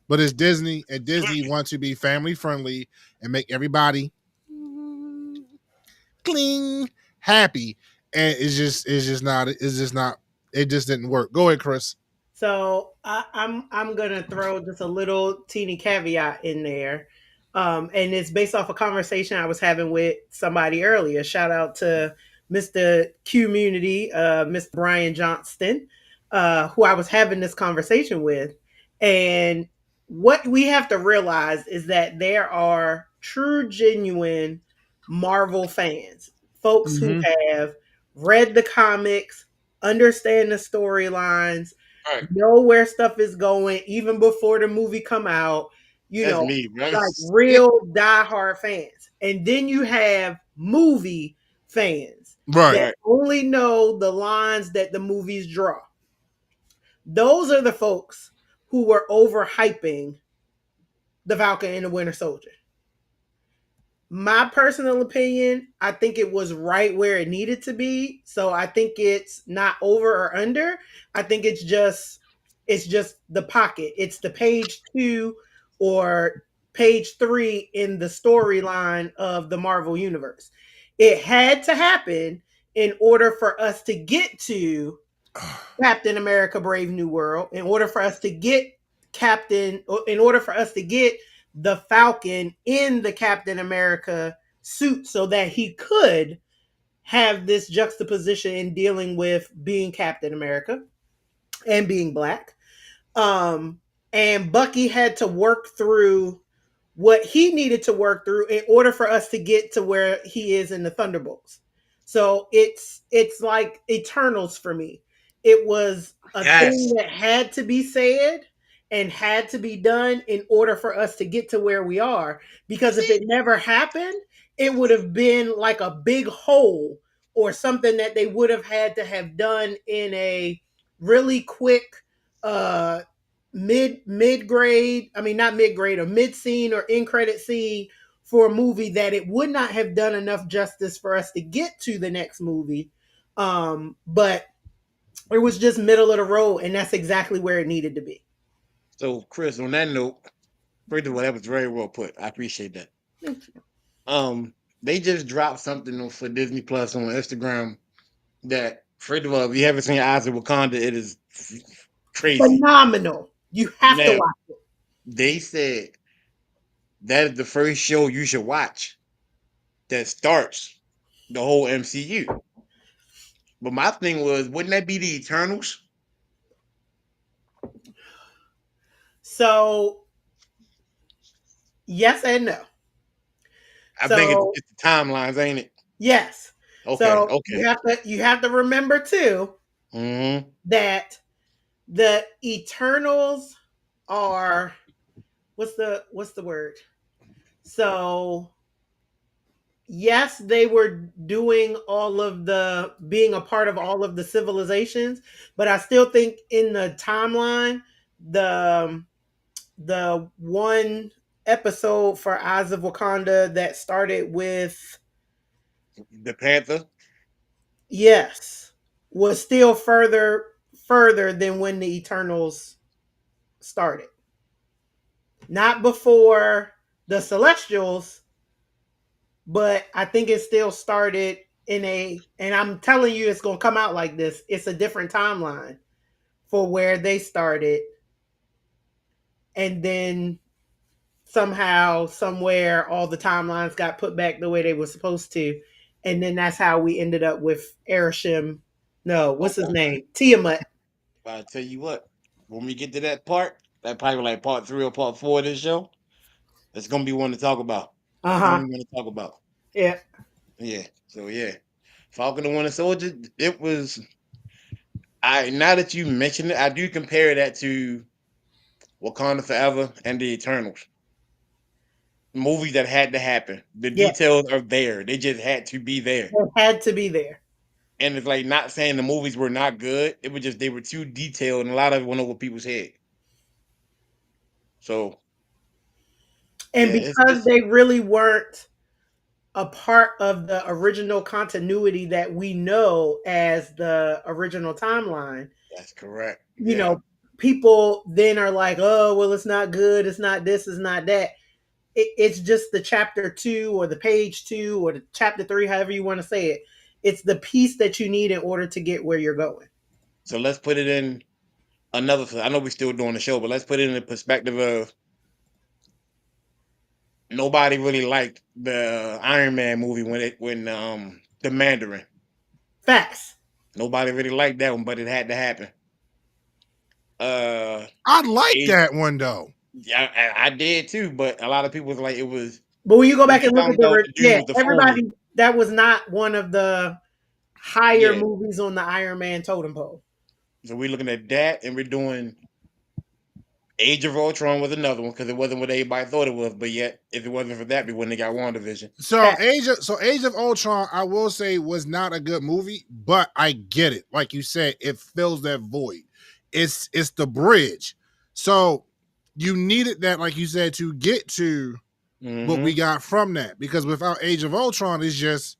But it's Disney, and Disney wants to be family friendly and make everybody cling happy. And it's just not it just didn't work. Go ahead, Chris. So I'm gonna throw just a little teeny caveat in there, and it's based off a conversation I was having with somebody earlier. Shout out to Mr. Community, Mr. Brian Johnston, who I was having this conversation with, and what we have to realize is that there are true, genuine Marvel fans, folks who Mm-hmm. have read the comics, understand the storylines, Right. know where stuff is going even before the movie come out, That's me, bro. like real diehard fans. And then you have movie fans Right. that Right. only know the lines that the movies draw. Those are the folks who were overhyping the Falcon and the Winter Soldier. My personal opinion, I think it was right where it needed to be. So I think it's not over or under. I think it's just the pocket. It's the page 2 or page 3 in the storyline of the Marvel universe. It had to happen in order for us to get to Captain America Brave New World, in order for us to get the Falcon in the Captain America suit so that he could have this juxtaposition in dealing with being Captain America and being black. And Bucky had to work through what he needed to work through in order for us to get to where he is in the Thunderbolts. So it's like Eternals for me. It was a thing Yes. that had to be said and had to be done in order for us to get to where we are. Because if it never happened, it would have been like a big hole or something that they would have had to have done in a really quick mid grade, I mean not mid grade, or mid scene or in credit scene for a movie that it would not have done enough justice for us to get to the next movie. But It was just middle of the road, and that's exactly where it needed to be. So, Chris, on that note, first of all, that was very well put. I appreciate that. They just dropped something for Disney Plus on Instagram that, first of all, if you haven't seen Eyes of Wakanda, it is crazy. Phenomenal. You have to Now, watch it. they said that is the first show you should watch that starts the whole MCU. But my thing was, wouldn't that be the Eternals? So, yes and no. I So- think it's the timelines, ain't it? Yes. Okay, So okay. you have to remember too Mm-hmm. that the Eternals are what's the word? So yes, they were doing all of the being a part of all of the civilizations, but I still think in the timeline, the one episode for Eyes of Wakanda that started with The Panther. yes was still further than when the Eternals started. Not before the Celestials, but I think it still started in and I'm telling you it's going to come out like this. It's a different timeline for where they started. And then somehow, somewhere, all the timelines got put back the way they were supposed to. And then that's how we ended up with Arishem. No, what's his name? Tiamat. But I tell you what, when we get to that part, that probably like part 3 or part 4 of this show, it's gonna be one to talk about. It's gonna be one to talk about. Yeah. Yeah. So yeah, Falcon and Winter Soldier. It was. Now that you mentioned it, I do compare that to Wakanda Forever and the Eternals. Movies that had to happen. The Yeah. details are there. They just had to be there. It had to be there. And it's like not saying the movies were not good. It was just they were too detailed and a lot of it went over people's head. So And yeah, because they really weren't a part of the original continuity that we know as the original timeline, that's correct. you know, people then are like, oh, well, it's not good. It's not this, it's not that. It's just the chapter 2 or the page 2 or the chapter 3, however you want to say it. It's the piece that you need in order to get where you're going. So let's put it in another. I know we're still doing the show, but let's put it in the perspective of nobody really liked the Iron Man movie when the Mandarin. Facts. Nobody really liked that one, but it had to happen. I like that one though. Yeah, I did too, but a lot of people was like it was. But when you go back and look at the everybody, that was not one of the higher Yeah. movies on the Iron Man totem pole. So we're looking at that, and we're doing Age of Ultron was another one because it wasn't what everybody thought it was. But yet, if it wasn't for that, we wouldn't have got WandaVision. So Age of Ultron, I will say, was not a good movie, but I get it. Like you said, it fills that void. It's the bridge. So you needed that, like you said, to get to what we got from that. Because without Age of Ultron, it's just,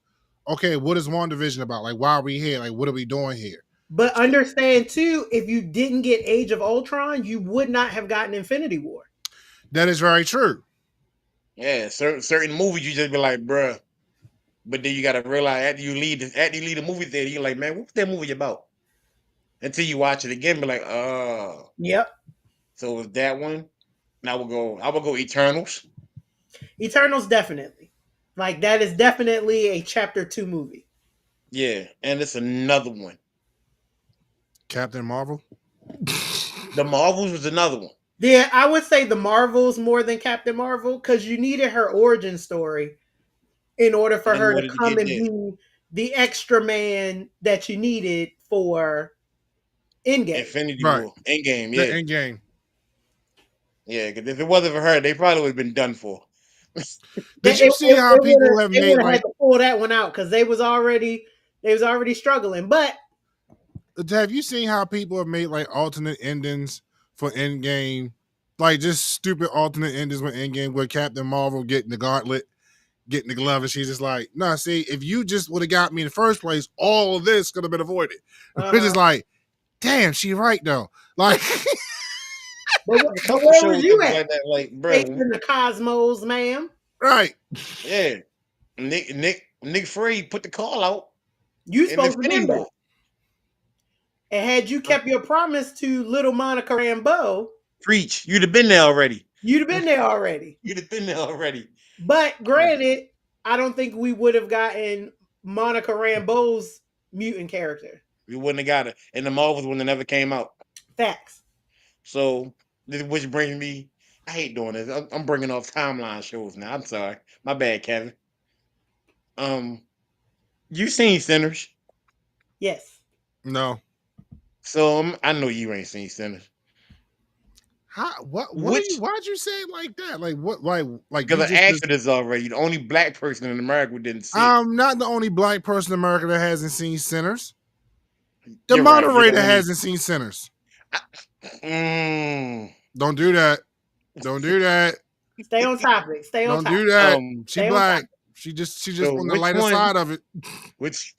okay, what is WandaVision about? Like, why are we here? Like, what are we doing here? But understand too, if you didn't get Age of Ultron, you would not have gotten Infinity War. That is very true. Yeah, certain movies you just be like, bruh. But then you got to realize after you leave the movie theater, you're like, man, what's that movie about? Until you watch it again, be like, oh. Yep. So with that one, I will go Eternals. Eternals, definitely. Like, that is definitely a chapter 2 movie. Yeah, and it's another one. Captain Marvel. The Marvels was another one. Yeah, I would say the Marvels more than Captain Marvel because you needed her origin story in order for her to come and be the extra man that you needed for Endgame. Infinity War. Endgame, yeah. The Endgame. Yeah, because if it wasn't for her, they probably would have been done for. Did you see how people have made like had to pull that one out because they was already struggling. But have you seen how people have made like alternate endings for Endgame? Like just stupid alternate endings with Endgame where Captain Marvel getting the gauntlet, getting the glove, and she's just like, nah, see, if you just would have got me in the first place, all of this could have been avoided. It's just like, damn, she right though. Like, But, A but couple where shows was you that at? like that, like, Space bro, in the Cosmos, ma'am. right. yeah. Nick Fury put the call out You in supposed to Infinity been there. War. And had you kept your promise to little Monica Rambeau, Preach. You'd have been there already. you'd have been there already. You'd have been there already. But granted, I don't think we would have gotten Monica Rambeau's mutant character. We wouldn't have got it. And the Marvels wouldn't have never came out. Facts. So, which brings me, I hate doing this. I'm bringing off timeline shows now. I'm sorry. My bad, Kevin. You seen Sinners. Yes. No. So, I know you ain't seen Sinners. How? What? Which- Why'd you say it like that? Like what? Like Because you I just- asked this already. The only black person in America who didn't see it. I'm not the only black person in America that hasn't seen Sinners. The You're right. You're moderator the only- hasn't seen Sinners. Mm. Don't do that. Don't do that. Stay on topic. Stay on Don't topic. do that. She stay on black. She just So on the which lighter one- side of it. Which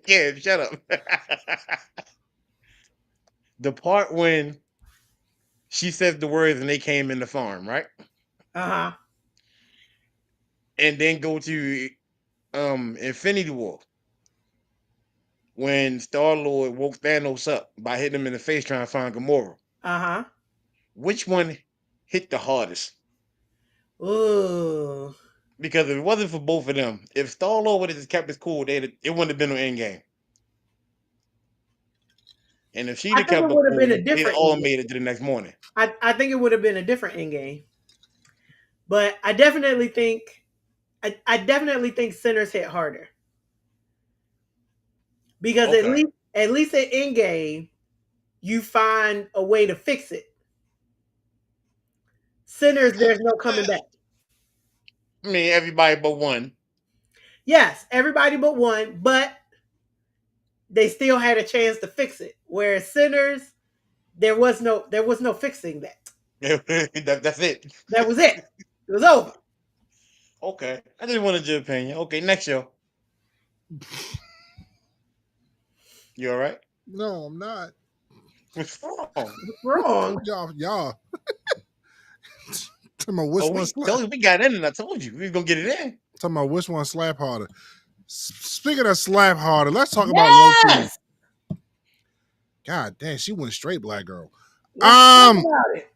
yeah, shut up. The part when she says the words and they came in the farm, right? Uh-huh. And then go to Infinity War. When Star-Lord woke Thanos up by hitting him in the face trying to find Gamora. Uh-huh. Which one hit the hardest? Ooh. Because if it wasn't for both of them, if Star-Lord would have just kept his cool, it wouldn't have been no Endgame. And if she'd I have think kept it would have cool, been a they'd different all Endgame. made it to the next morning. I think it would have been a different Endgame. But I definitely think Sinners hit harder. Because Okay. at least at Endgame, you find a way to fix it. Sinners, there's no coming back. I mean, everybody but one. Yes, everybody but one, but they still had a chance to fix it. Whereas Sinners, there was no fixing that. That's it. That was it. It was over. Okay. I just wanted your opinion. Okay, next show. You all right? No, I'm not. What's wrong? What's wrong? Y'all. Talking about which Oh, one slap. we got in and I told you. We was going to get it in. Talking about which one slap harder. Speaking of slap harder, let's talk about Loki. Yes! God damn, she went straight black girl. Let's talk about it.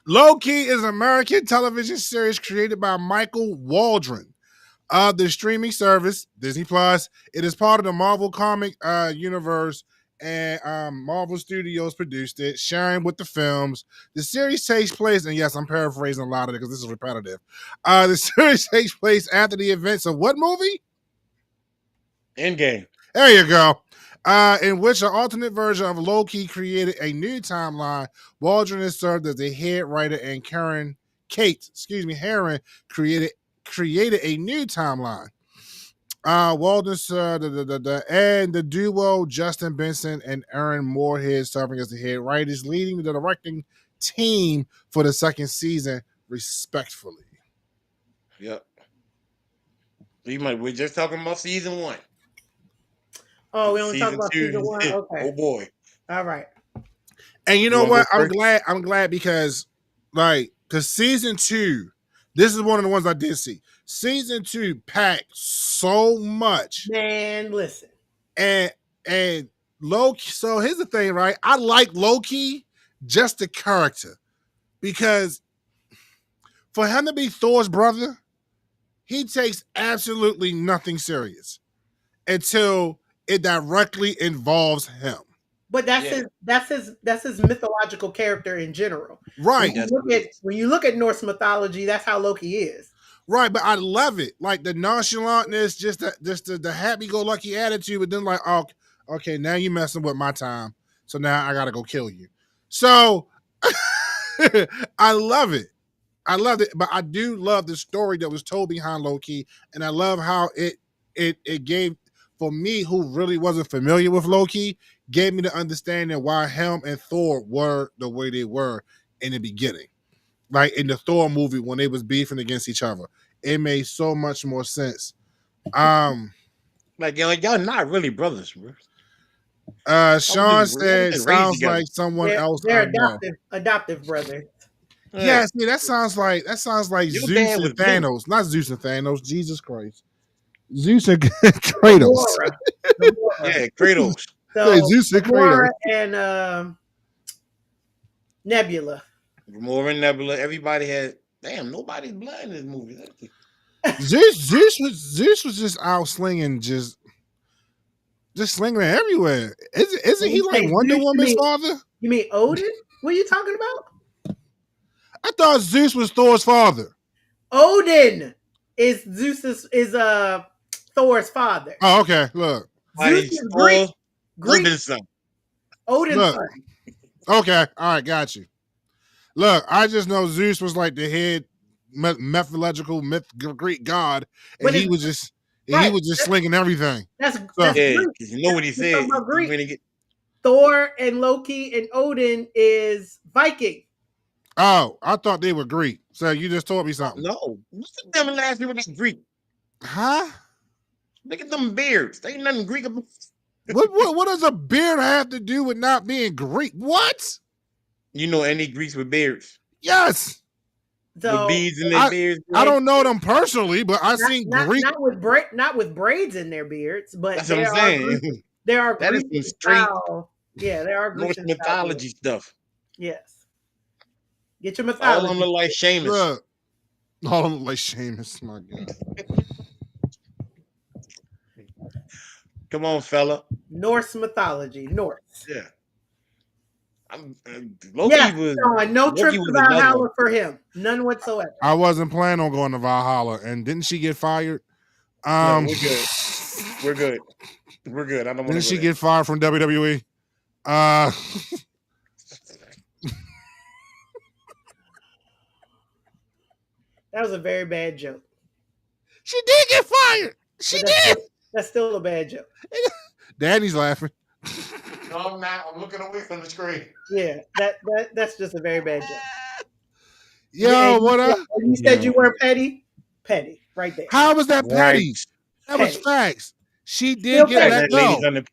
Loki is an American television series created by Michael Waldron of the streaming service Disney Plus. It is part of the Marvel comic universe, and Marvel Studios produced it, sharing with the films. The series takes place, and yes, I'm paraphrasing a lot of it because this is repetitive. The series takes place after the events of what movie? Endgame. There you go. In which an alternate version of Loki created a new timeline. Waldron has served as the head writer, and Heron created a new timeline. Waldron and the duo Justin Benson and Aaron Moorhead serving as the head writers, leading the directing team for the second season, respectfully. Yep. We're just talking about season 1. Oh, we only talk about 2, season 1? Okay. Oh boy. All right. And you know wanna what? go I'm first? glad because season 2, this is one of the ones I did see. Season 2 packed so much. Man, listen. And Loki, so here's the thing, right? I like Loki, just the character. Because for him to be Thor's brother, he takes absolutely nothing serious until it directly involves him. But that's Yeah. his mythological character in general. Right. When you look at Norse mythology, that's how Loki is. Right, but I love it. Like the nonchalantness, just the happy-go-lucky attitude, but then like, oh, okay, now you messing with my time. So now I gotta go kill you. So I love it. I loved it, but I do love the story that was told behind Loki, and I love how it gave, for me, who really wasn't familiar with Loki, gave me the understanding why him and Thor were the way they were in the beginning. Like in the Thor movie when they was beefing against each other. It made so much more sense. Like y'all not really brothers, bro. Sean was said, just raised sounds together. like someone else They're I know. adoptive brothers. Yeah, see, that sounds like Your Zeus dad and was blue. Thanos. Not Zeus and Thanos, Jesus Christ. Zeus and Kratos. Gamora. Yeah, Kratos. Hey, So Zeus and Gamora Kratos. and Nebula. Gamora and Nebula. Everybody had. Damn, nobody's blind in this movie. Zeus was just out slinging, just slinging it everywhere. Isn't When he you like say Wonder Zeus, Woman's father? You mean Odin? What are you talking about? I thought Zeus was Thor's father. Odin is Thor's father. Oh, okay. Look. Zeus is Greek. Odin's son. Odin's Look. son. Okay. All right. Got you. Look, I just know Zeus was like the head mythological Greek god, and he was just slinging everything. That's yeah, Greek. because you know what he said. Thor and Loki and Odin is Viking. Oh, I thought they were Greek. So you just told me something. No, look at them last people that's Greek. Huh? Look at them beards. They ain't nothing Greek about. What does a beard have to do with not being Greek? What? You know any Greeks with beards? Yes. So, with beads in their beards. I don't know them personally, but I've seen Greek. Not with braids in their beards, but that's what I'm saying. There are that Greek is some straight. Yeah, there are Greek Norse mythology stuff. Yes. Get your mythology. All of them look like Sheamus. Look. All of them look like Sheamus. My God. Come on, fella. Norse mythology. Norse. Yeah. Loki was no trip to Valhalla for him. None whatsoever. I wasn't planning on going to Valhalla, and didn't she get fired? No, we're good. We're good. We're good. I don't want to. Didn't she get fired from WWE? That was a very bad joke. She did get fired. She did. That's still a bad joke. Daddy's laughing. No, I'm not. I'm looking away from the screen. Yeah, that's just a very bad joke. Yo, what up? You said you were petty? Petty, right there. How was that petty? That was facts. She did get let go.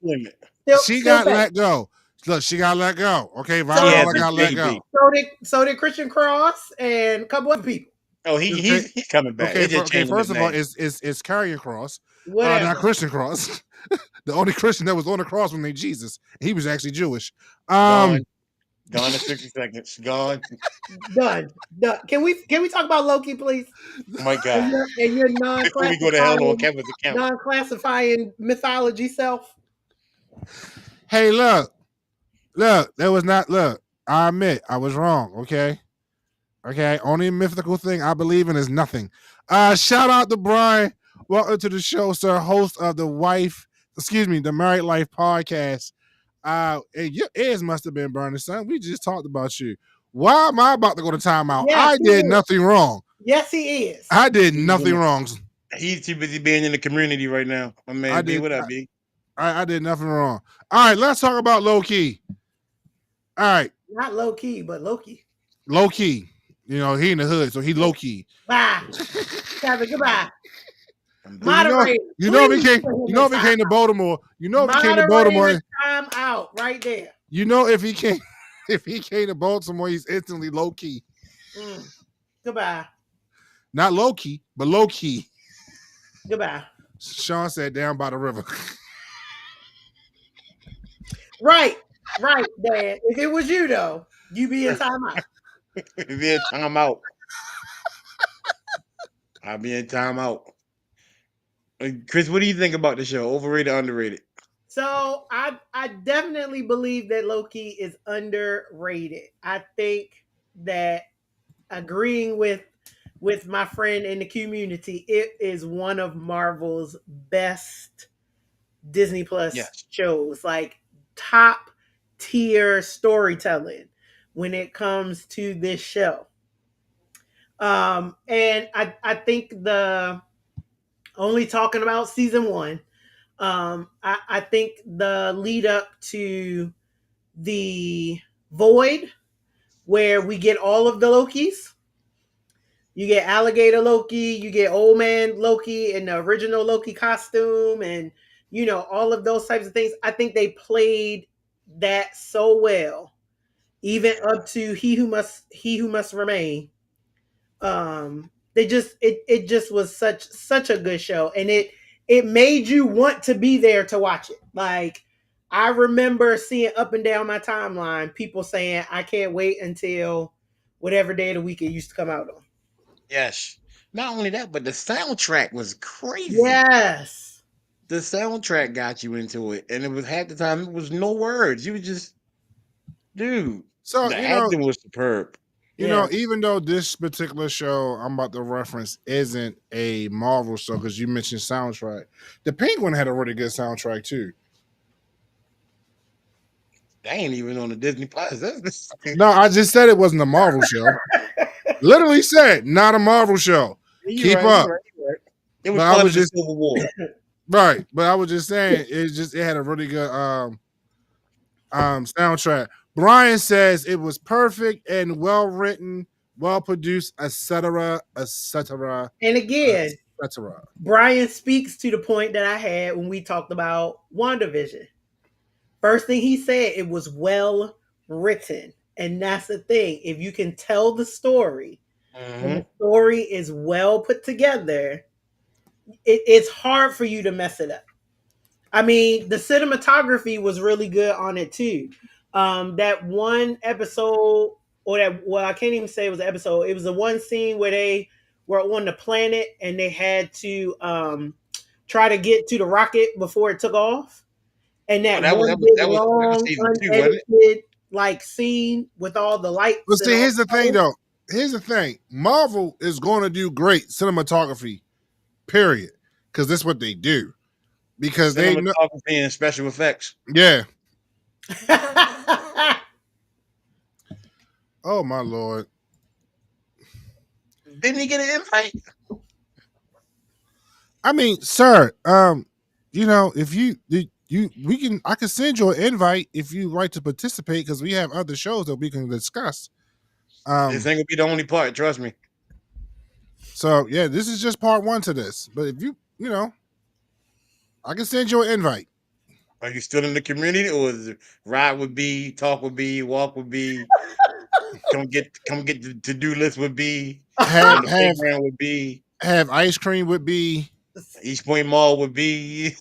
She got let go. Look, she got let go. Okay, Valhalla got let go. So did Christian Cross and a couple other people. Oh, he's coming back. Okay, first of all, it's Karrion Kross, not Christian Cross. The only Christian that was on the cross was named Jesus. He was actually Jewish. Gone in 60 seconds. Gone. Done. Can we talk about Loki, please? Oh my God. And your before we go to hell on Kevin's account. Non-classifying mythology self. Hey, look. There was not. Look, I admit I was wrong. Okay. Only mythical thing I believe in is nothing. Shout out to Brian. Welcome to the show, sir. Host of the Married Life podcast. Your ears must have been burning, son. We just talked about you. Why am I about to go to timeout? Yes, I did nothing wrong. Yes, he is. I did nothing wrong. He's too busy being in the community right now. My man, B, what up, B? I did nothing wrong. All right, let's talk about Loki. All right. Not low key, but Loki. Loki. You know, he in the hood, so he low key. Bye. Kevin, goodbye. You know if he came to Baltimore. You know if he came to Baltimore. Time out right there. You know if he came to Baltimore, he's instantly low key. Goodbye. Not low key, but low key. Goodbye. Sean said down by the river. Right, Dad. If it was you though, you be in timeout. Be in timeout. I'll be in timeout. Chris, what do you think about the show? Overrated, underrated? So I definitely believe that Loki is underrated. I think that agreeing with my friend in the community, it is one of Marvel's best Disney Plus shows. Like top tier storytelling when it comes to this show. And I think only talking about season 1. I think the lead up to the Void, where we get all of the Lokis. You get Alligator Loki, you get Old Man Loki in the original Loki costume, and all of those types of things. I think they played that so well, even up to he who must remain. They just it just was such a good show, and it made you want to be there to watch it. Like, I remember seeing up and down my timeline people saying, I can't wait until whatever day of the week it used to come out on. Yes. Not only that, but the soundtrack was crazy. Yes. The soundtrack got you into it, and it was half the time it was no words. You was just, dude. So The acting was superb. even though this particular show I'm about to reference isn't a Marvel show, because you mentioned soundtrack, The Penguin had a really good soundtrack too. They ain't even on the Disney Plus. No, I just said it wasn't a Marvel show. Literally said, not a Marvel show. Keep up. You're right. It was But I part was of the just- Civil War. Right, but I was just saying it had a really good soundtrack. Brian says it was perfect and well written, well produced, etc., etc., And again, etc. Brian speaks to the point that I had when we talked about WandaVision. First thing he said, it was well written. And that's the thing. If you can tell the story, and the story is well put together, it's hard for you to mess it up. I mean, the cinematography was really good on it too. That one episode, I can't even say it was an episode. It was the one scene where they were on the planet and they had to try to get to the rocket before it took off. And that was long, season 2, wasn't it? unedited like scene with all the lights. But see, and here's the all thing that. though. Here's the thing. Marvel is going to do great cinematography, period. Because that's what they do. Because they know, Cinematography and special effects. yeah. Oh my Lord. Didn't he get an invite? I mean, sir, if I can send you an invite if you like to participate, because we have other shows that we can discuss. This ain't gonna be the only part, trust me. So yeah, this is just part 1 to this. But if I can send you an invite. Are you still in the community, or is it ride would be, talk would be, walk would be, come get the to-do list would be, Have the playground would be, have ice cream would be. East Point Mall would be.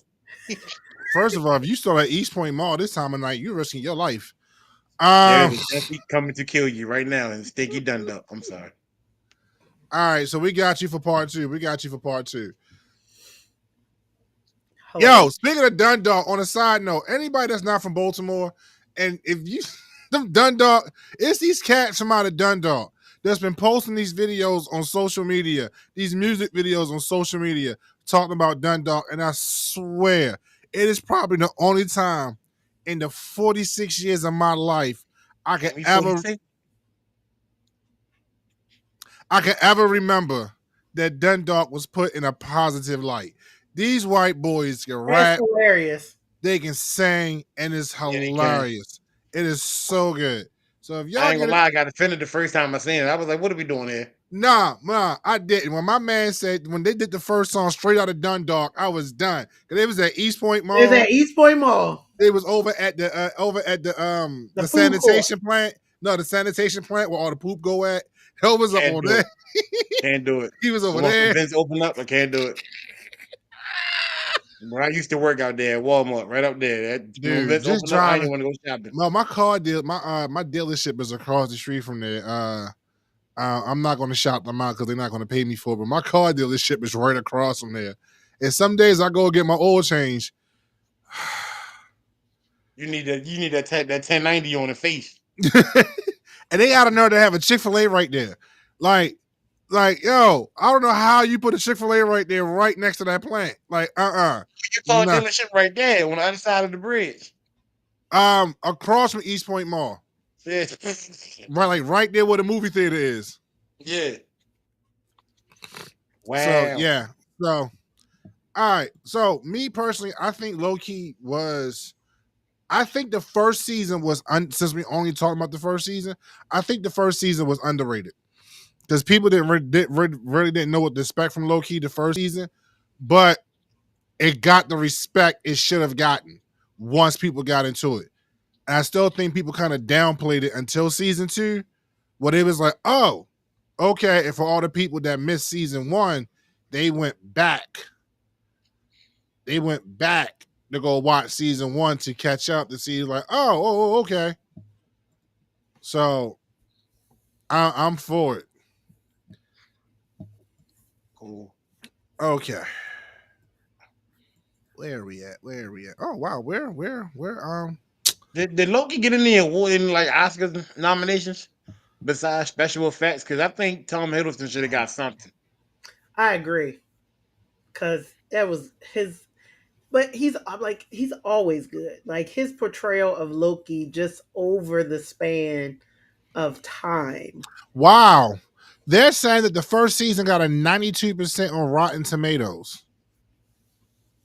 First of all, if you still at East Point Mall this time of night, you're risking your life. There's a Jesse coming to kill you right now in Stinky Dundalk. I'm sorry. All right, so we got you for part 2. Yo, speaking of Dundalk, on a side note, anybody that's not from Baltimore, and if you them Dundalk, it's these cats from out of Dundalk that's been posting these videos on social media, these music videos on social media, talking about Dundalk, and I swear it is probably the only time in the 46 years of my life I can ever remember that Dundalk was put in a positive light. These white boys can rap, hilarious. they can sing, and it's hilarious. It is so good. So if y'all I ain't gonna lie, I got offended the first time I seen it. I was like, what are we doing here? Nah, I didn't. When my man said, when they did the first song Straight Out of Dundalk, I was done. Because it was at East Point Mall. It was at East Point Mall. It was over at the sanitation plant. No, the sanitation plant where all the poop go at. Hell was up over there. Can't do it. He was over there. Events open up, I can't do it. When I used to work out there at Walmart, right up there. Dude, just just driving. I driving. didn't want to go shopping. No, my car deal, my dealership is across the street from there. I'm not going to shout them out because they're not going to pay me for it. But my car dealership is right across from there. And some days I go get my oil change. You need that 1090 on the face. And they got to know to have a Chick-fil-A right there. Like, yo, I don't know how you put a Chick-fil-A right there, right next to that plant. Like, Your car dealership right there on the other side of the bridge. Across from East Point Mall. Yeah. Right there where the movie theater is. Yeah. Wow. So, yeah. So, all right. So, me personally, I think low-key I think the first season was, since we only talking about the first season, I think the first season was underrated. Because people really didn't know what to expect from low-key the first season. But it got the respect it should have gotten once people got into it. And I still think people kind of downplayed it until season 2, where it was like, oh, okay. And for all the people that missed season 1, they went back. They went back to go watch season 1 to catch up to see, like, oh, okay. So I'm for it. Cool. Okay. Where are we at? Oh wow, where Did Loki get any award in like Oscars nominations besides special effects? Because I think Tom Hiddleston should have got something. I agree, because that was his. But he's always good. Like his portrayal of Loki, just over the span of time. Wow. They're saying that the first season got a 92% on Rotten Tomatoes.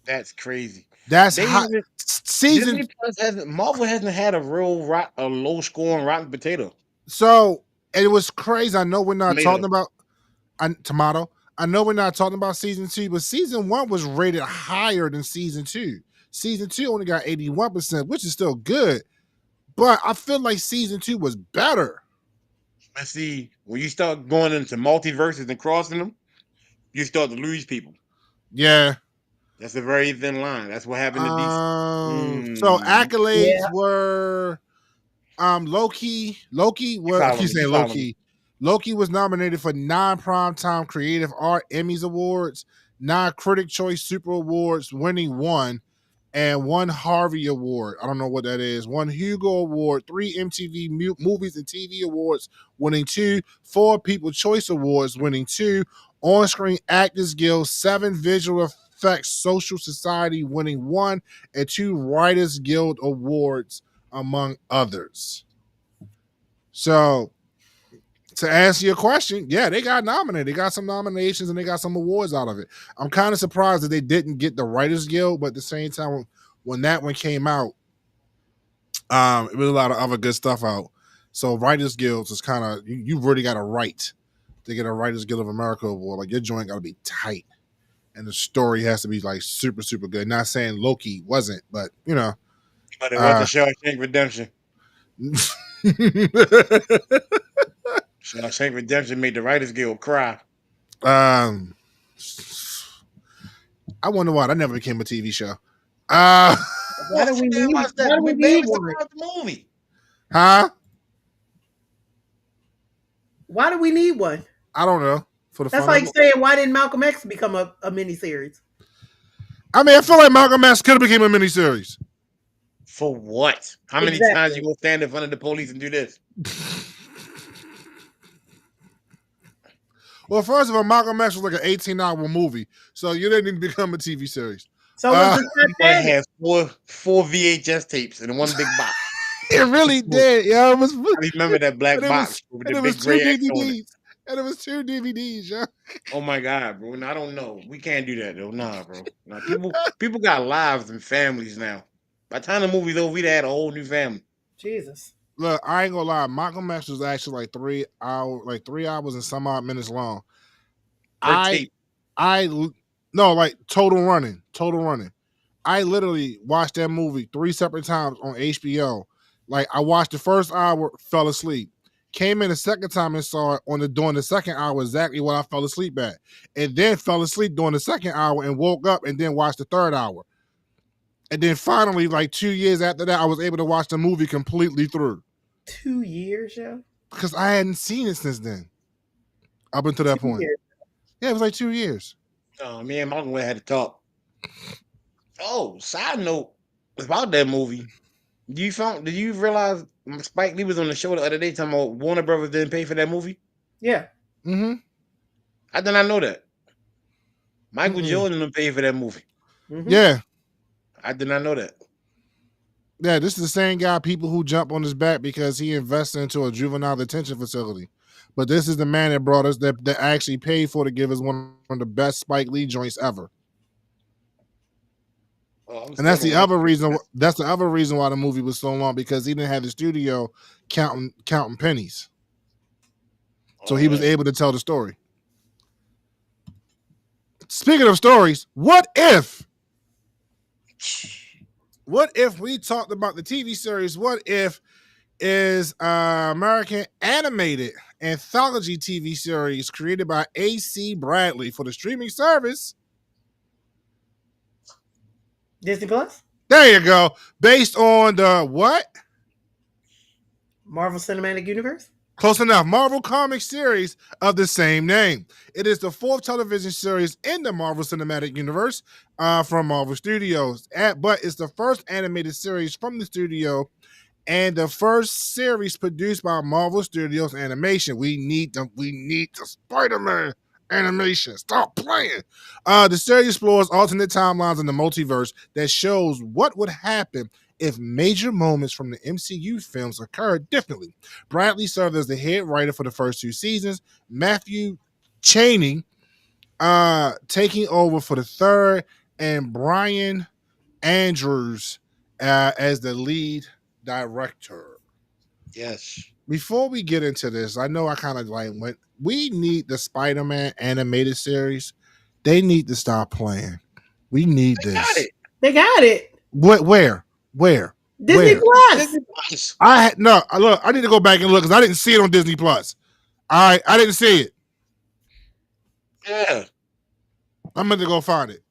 That's crazy. That's They hot. even- Season. Disney Plus Marvel hasn't had a low score on Rotten Potato. So it was crazy. I know we're not Tomato. talking about tomato. I know we're not talking about season 2, but season 1 was rated higher than season 2. Season 2 only got 81%, which is still good. But I feel like season 2 was better. I see when you start going into multiverses and crossing them, you start to lose people. Yeah. That's a very thin line. That's what happened to DC. So accolades were Loki was nominated for 9 Primetime Creative Art Emmys Awards, 9 Critic Choice Super Awards, winning 1, and 1 Harvey Award. I don't know what that is. 1 Hugo Award, 3 MTV Movies and TV Awards, winning 2, 4 People Choice Awards, winning 2, On Screen Actors Guild, 7 Visual Effects Social Society, winning 1, and 2 Writers Guild Awards, among others. So, to answer your question, yeah, they got nominated. They got some nominations and they got some awards out of it. I'm kind of surprised that they didn't get the Writers Guild, but at the same time, when that one came out, it was a lot of other good stuff out. So Writers Guilds is kind of, you really got a right to get a Writers Guild of America award. Like your joint got to be tight, and the story has to be like super, super good. Not saying Loki wasn't, but you know. But it was the Shawshank Redemption. Shawshank Redemption made the Writers Guild cry. I wonder why that never became a TV show. Why do we need one? The movie? Huh? Why do we need one? I don't know. That's like saying, why didn't Malcolm X become a miniseries? I mean, I feel like Malcolm X could have became a miniseries. For what? How many times you gonna stand in front of the police and do this? Well, first of all, Malcolm X was like an 18-hour movie, so you didn't need to become a TV series. So was it had four VHS tapes in one big box. It really did, yo. I remember that black box with the big gray X on it. And it was 2 DVDs, yo. Oh my God, bro! I don't know. We can't do that though. Nah, bro. Nah, people got lives and families now. By the time the movie's over, we'd had a whole new family. Jesus. Look, I ain't gonna lie. Malcolm X was actually like 3 hours and some odd minutes long. Total running. I literally watched that movie 3 separate times on HBO. Like I watched the first hour, fell asleep. Came in the second time and saw it during the second hour exactly what I fell asleep at, and then fell asleep during the second hour and woke up and then watched the third hour. And then finally, like 2 years after that, I was able to watch the movie completely through. 2 years, yo? Because I hadn't seen it since then. Up until that point. Years. Yeah, it was like 2 years. Oh, me and Malcolm had to talk. Oh, side note about that movie. Did you realize Spike Lee was on the show the other day talking about Warner Brothers didn't pay for that movie? Yeah. Mm-hmm. I did not know that. Michael Jordan didn't pay for that movie. Mm-hmm. Yeah. I did not know that. Yeah, this is the same guy, people who jump on his back because he invested into a juvenile detention facility. But this is the man that brought us that actually paid for to give us one of the best Spike Lee joints ever. And that's the other reason. That's the other reason why the movie was so long, because he didn't have the studio counting pennies, so he was able to tell the story. Speaking of stories, what if What if we talked about the TV series? What if is American animated anthology TV series created by A.C. Bradley for the streaming service? Disney Plus, There you go. Based on the what? Marvel Cinematic Universe. Close enough. Marvel comic series of the same name. It is the fourth television series in the Marvel Cinematic Universe from Marvel Studios. But it's the first animated series from the studio and the first series produced by Marvel Studios Animation. We need the Spider-Man animation. Stop playing. The series explores alternate timelines in the multiverse that shows what would happen if major moments from the MCU films occurred differently. Bradley served as the head writer for the first two seasons. Matthew Chaney taking over for the third, and Brian Andrews as the lead director. Yes. Before we get into this, I know I kind of like went. We need the Spider-Man animated series. They need to stop playing. We need They this. got it. They got it. Where? Disney Where? Plus. Disney Plus. Look. I need to go back and look because I didn't see it on Disney Plus. All right, I didn't see it. Yeah. I'm going to go find it.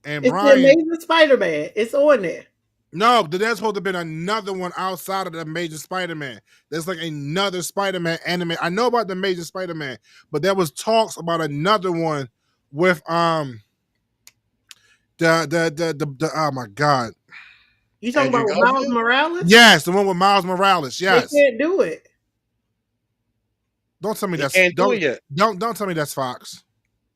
And It's the Brian, Amazing Spider-Man. It's on there. no, there's supposed to have been another one outside of the Amazing Spider-Man. There's like another Spider-Man anime. I know about the Amazing Spider-Man, but there was talks about another one with the oh my god. You talking Andrew about Miles Garfield? Morales? Yes, the one with Miles Morales. They Yes. can't do it. Don't tell me They that's can't do it yet. don't tell me that's Fox.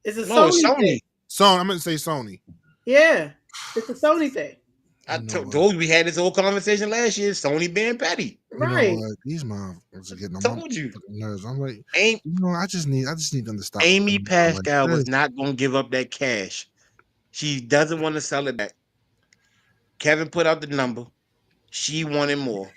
It's a No, Sony, it's Sony. thing. Sony, I'm gonna say Sony. Yeah, it's a Sony thing. I You know what? told you we had this whole conversation last year. Sony being petty. You know Right. what? These motherfuckers are getting on my Told you. fucking nerves. I'm like, Ain't I just need them to stop. Amy I'm like, Pascal was really? not going to give up that cash. She doesn't want to sell it back. Kevin put out the number. She wanted more.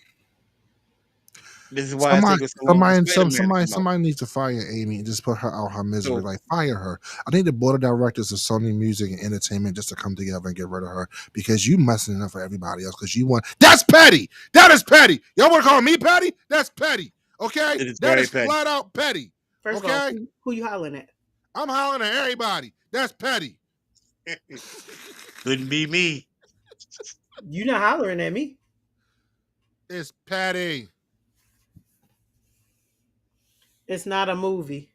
This is why I think it's so long for Spider-Man to come out. Somebody needs to fire Amy and just put her out her misery. So- Like, fire her. I think the board of directors of Sony Music and Entertainment just to come together and get rid of her because you messing it up for everybody else. Because you want that's petty. That is petty. Y'all want to call me petty? That's petty. Okay, It is that very is petty. flat out petty. First of all, Okay. who you hollering at? I'm hollering at everybody. That's petty. Couldn't be me. You not hollering at me. It's petty. It's not a movie.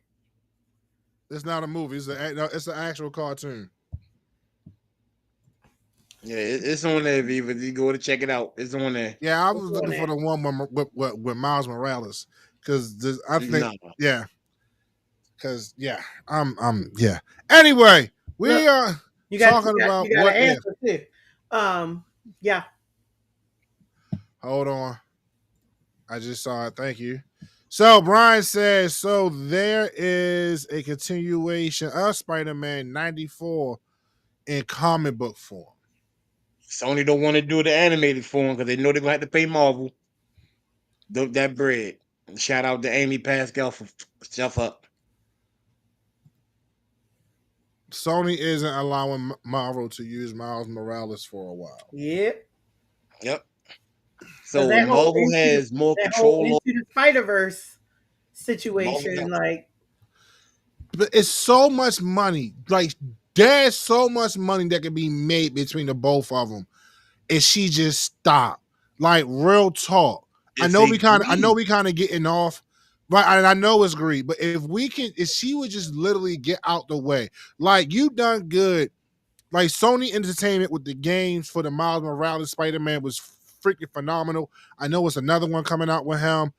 It's not a movie. It's an actual cartoon. Yeah, it's on there, Viva. You go to check it out. It's on there. Yeah, I was What's looking on for the one with Miles Morales because I think Nah. yeah, because yeah, yeah. Anyway, we Look, are You got talking about you got what an if. answer too. Yeah. Hold on, I just saw it. Thank you. So Brian says, so there is a continuation of Spider-Man 94 in comic book form. Sony don't want to do the animated form because they know they're going to have to pay Marvel that bread. Shout out to Amy Pascal for stuff up. Sony isn't allowing Marvel to use Miles Morales for a while. Yep. Yep. So that whole Marvel issue- has more That whole control. Into the Spider-Verse situation, Marvel- like But it's so much money. Like there's so much money that can be made between the both of them. And she just stopped. Like real talk. I know we kind of getting off, but I know it's greed. But if she would just literally get out the way, like you done good. Like Sony Entertainment with the games for the Miles Morales Spider-Man was freaking phenomenal. I know it's another one coming out with him.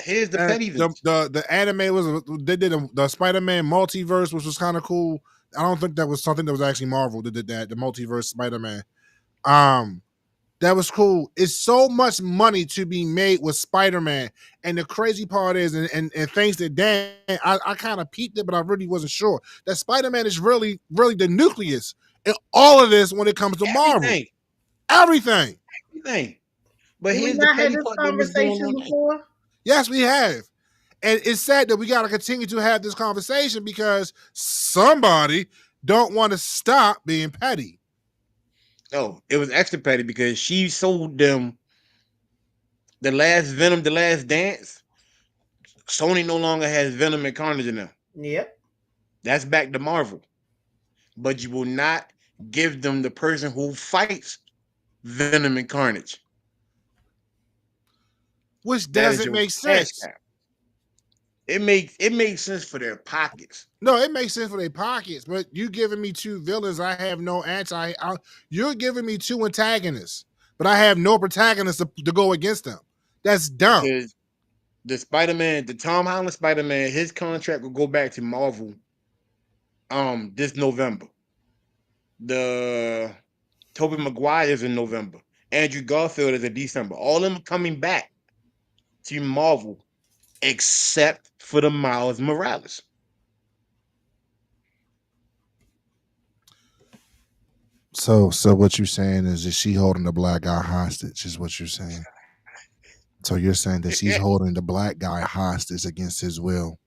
Here's the pettiness. The anime was they did the Spider-Man multiverse, which was kind of cool. I don't think that was something that was actually Marvel that did that. The multiverse Spider-Man, that was cool. It's so much money to be made with Spider-Man, and the crazy part is, and thanks to Dan, I kind of peeped it, but I really wasn't sure that Spider-Man is really the nucleus in all of this when it comes to Marvel. Everything. But we here's the not had petty this part that was going conversation on. before. Yes, we have. And it's sad that we got to continue to have this conversation because somebody don't want to stop being petty. No, it was extra petty because she sold them the last Venom, the last dance. Sony no longer has Venom and Carnage in them. Yep. That's back to Marvel. But you will not give them the person who fights Venom and Carnage. Which That is doesn't your make cash sense. cow. It makes sense for their pockets. No, it makes sense for their pockets, but you giving me two villains. I have no you're giving me two antagonists, but I have no protagonists to go against them. That's dumb. Because the Spider-Man, the Tom Holland Spider-Man, his contract will go back to Marvel this November. The Tobey Maguire is in November. Andrew Garfield is in December. All of them are coming back to Marvel except for the Miles Morales. So what you're saying is that she holding the black guy hostage, is what you're saying. So you're saying that she's holding the black guy hostage against his will.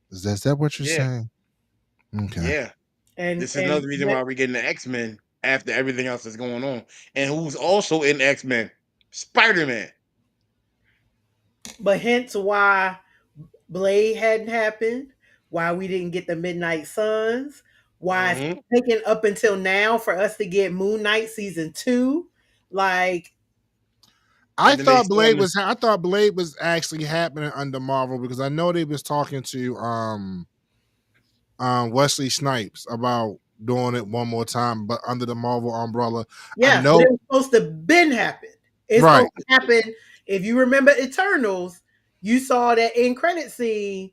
Is that what you're saying? Okay. Yeah. And this is another reason why we're getting the X-Men after everything else that's going on. And who's also in X-Men? Spider-Man. But hence why Blade hadn't happened, why we didn't get the Midnight Suns, why it's taken up until now for us to get Moon Knight season 2. Like, I thought Blade was actually happening under Marvel because I know they was talking to Wesley Snipes about doing it one more time, but under the Marvel umbrella. Yeah, I know it was supposed to been happen. It's supposed to happen. If you remember Eternals, you saw that end credit scene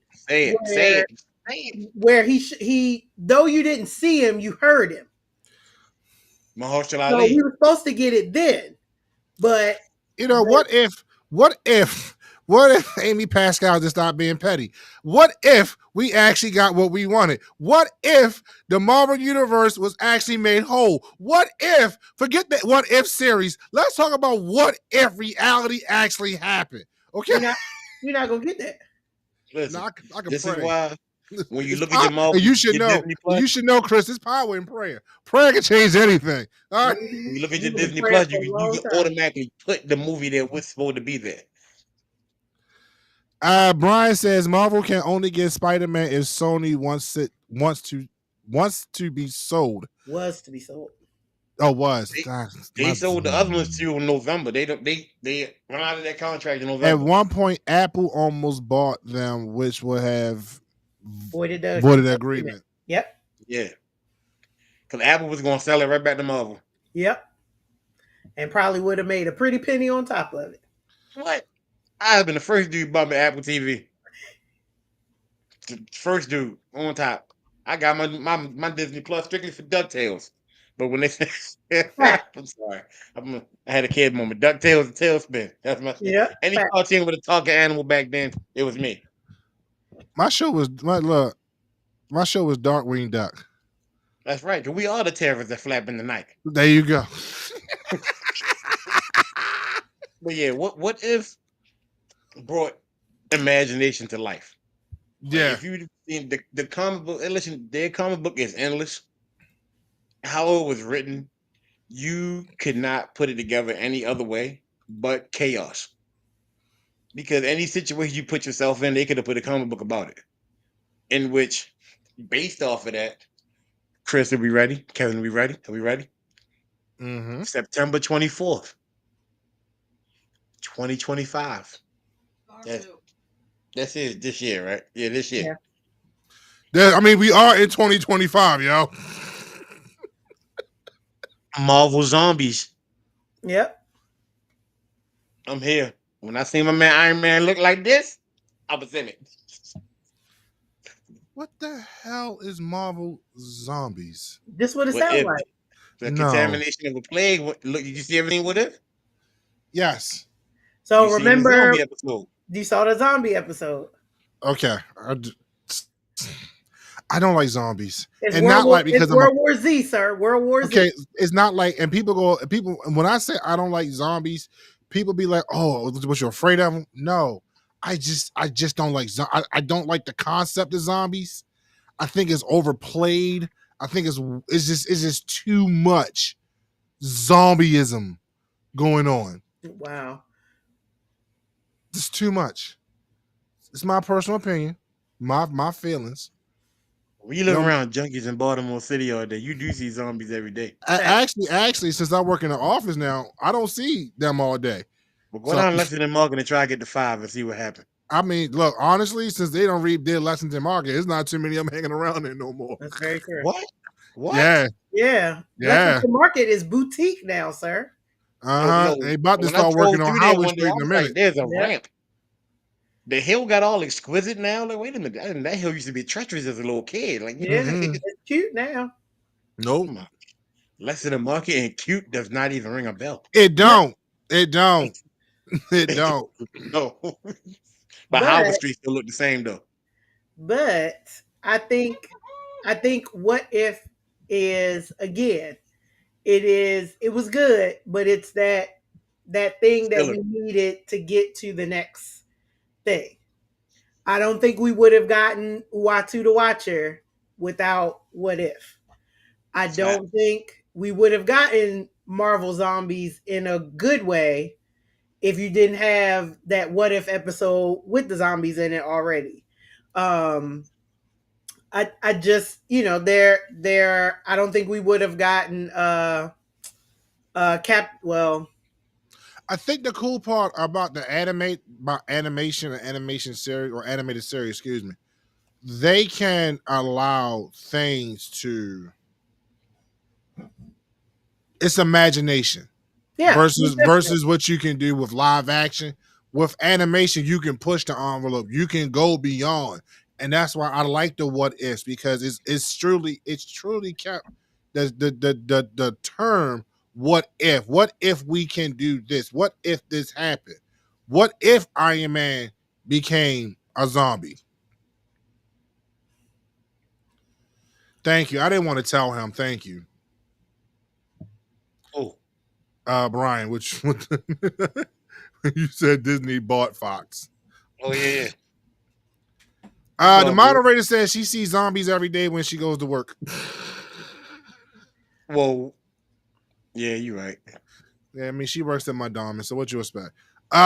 where he though you didn't see him, you heard him. Mahershala So Ali. we were supposed to get it then, but you know what if Amy Pascal just stopped being petty? What if we actually got what we wanted? What if the Marvel Universe was actually made whole? What if, forget that what if series, let's talk about what if reality actually happened. Okay? You're not going to get that. Listen, no, I can this pray. is why when you look at your Marvel, you should know. You should know, Chris. It's power in prayer. Prayer can change anything. All right. When you look at your Disney Plus, you can automatically put the movie that was supposed to be there. Brian says Marvel can only get Spider-Man if Sony wants to be sold. Was to be sold. Oh, was. They sold the other ones to you in November. They run out of that contract in November. At one point, Apple almost bought them, which would have voided the agreement. Yep. Yeah. Because Apple was going to sell it right back to Marvel. Yep. And probably would have made a pretty penny on top of it. What? I have been the first dude bought me Apple TV. The first dude on top. I got my Disney Plus strictly for DuckTales. But when they said, I'm sorry. I had a kid moment. DuckTales and Tailspin. That's my shit. Yeah. Any cartoon with a talking animal back then, it was me. My show was Darkwing Duck. That's right. We are the terrorists that flap in the night. There you go. But yeah, what if brought imagination to life? Yeah. Like if you seen the comic book, and listen, their comic book is endless. How it was written, you could not put it together any other way but chaos. Because any situation you put yourself in, they could have put a comic book about it. In which, based off of that, Chris, are we ready? Kevin, are we ready? Are we ready? Mm-hmm. September 24th, 2025. That's it this year, right? Yeah, this year. Yeah. I mean, we are in 2025, yo. Marvel Zombies. Yep. I'm here. When I see my man Iron Man look like this, I was in it. What the hell is Marvel Zombies? This what it sounds like. The contamination of a plague. Look, did you see everything with it? Yes. So remember, you saw the zombie episode. Okay. I don't like zombies. It's and not like because World War Z, sir. World War Z. Okay, it's not like, and people when I say I don't like zombies, people be like, "Oh, what, you're afraid of them?" No, I just don't like. I don't like the concept of zombies. I think it's overplayed. I think it's just too much zombieism going on. Wow. It's too much. It's my personal opinion, my feelings. When you look No. around junkies in Baltimore City all day, you do see zombies every day. Actually, since I work in the office now, I don't see them all day. But go So- down Lexington Market and try to get to 5 and see what happens. I mean, look, honestly, since they don't read their Lexington Market, it's not too many of them hanging around there no more. That's very true. What? What? Yeah, Yeah. Yeah. Lexington Market is boutique now, sir. uh-huh. Yo, They about to when I start working drove on through there Howard one day, Street I in a was minute. like, there's a Yeah. ramp. The hill got all exquisite now. Like, wait a minute, that hill used to be treacherous as a little kid. Like, Yeah. Mhm. It's cute now. Nope, Lexington Market and cute does not even ring a bell. it don't. It don't. It don't. No. But But- Howard Street still look the same though. But I think what if is again, it was good, but it's that thing that Still we needed to get to the next thing. I don't think we would have gotten Uatu the Watcher without What If. I don't think we would have gotten Marvel Zombies in a good way if you didn't have that What If episode with the zombies in it already. I just, there I don't think we would have gotten I think the cool part about the animation series or animated series, excuse me, they can allow things to it's imagination yeah, versus what you can do with live action. With animation, you can push the envelope, you can go beyond, and that's why I like the what ifs, because it's truly kept the term what if we can do this, what if this happened, what if Iron Man became a zombie. Thank you. I didn't want to tell him. Thank you. Oh, Brian, which you said Disney bought Fox. oh yeah. The moderator says she sees zombies every day when she goes to work. Well, yeah, you're right. Yeah, I mean, she works at my Diamond, so what you expect? We're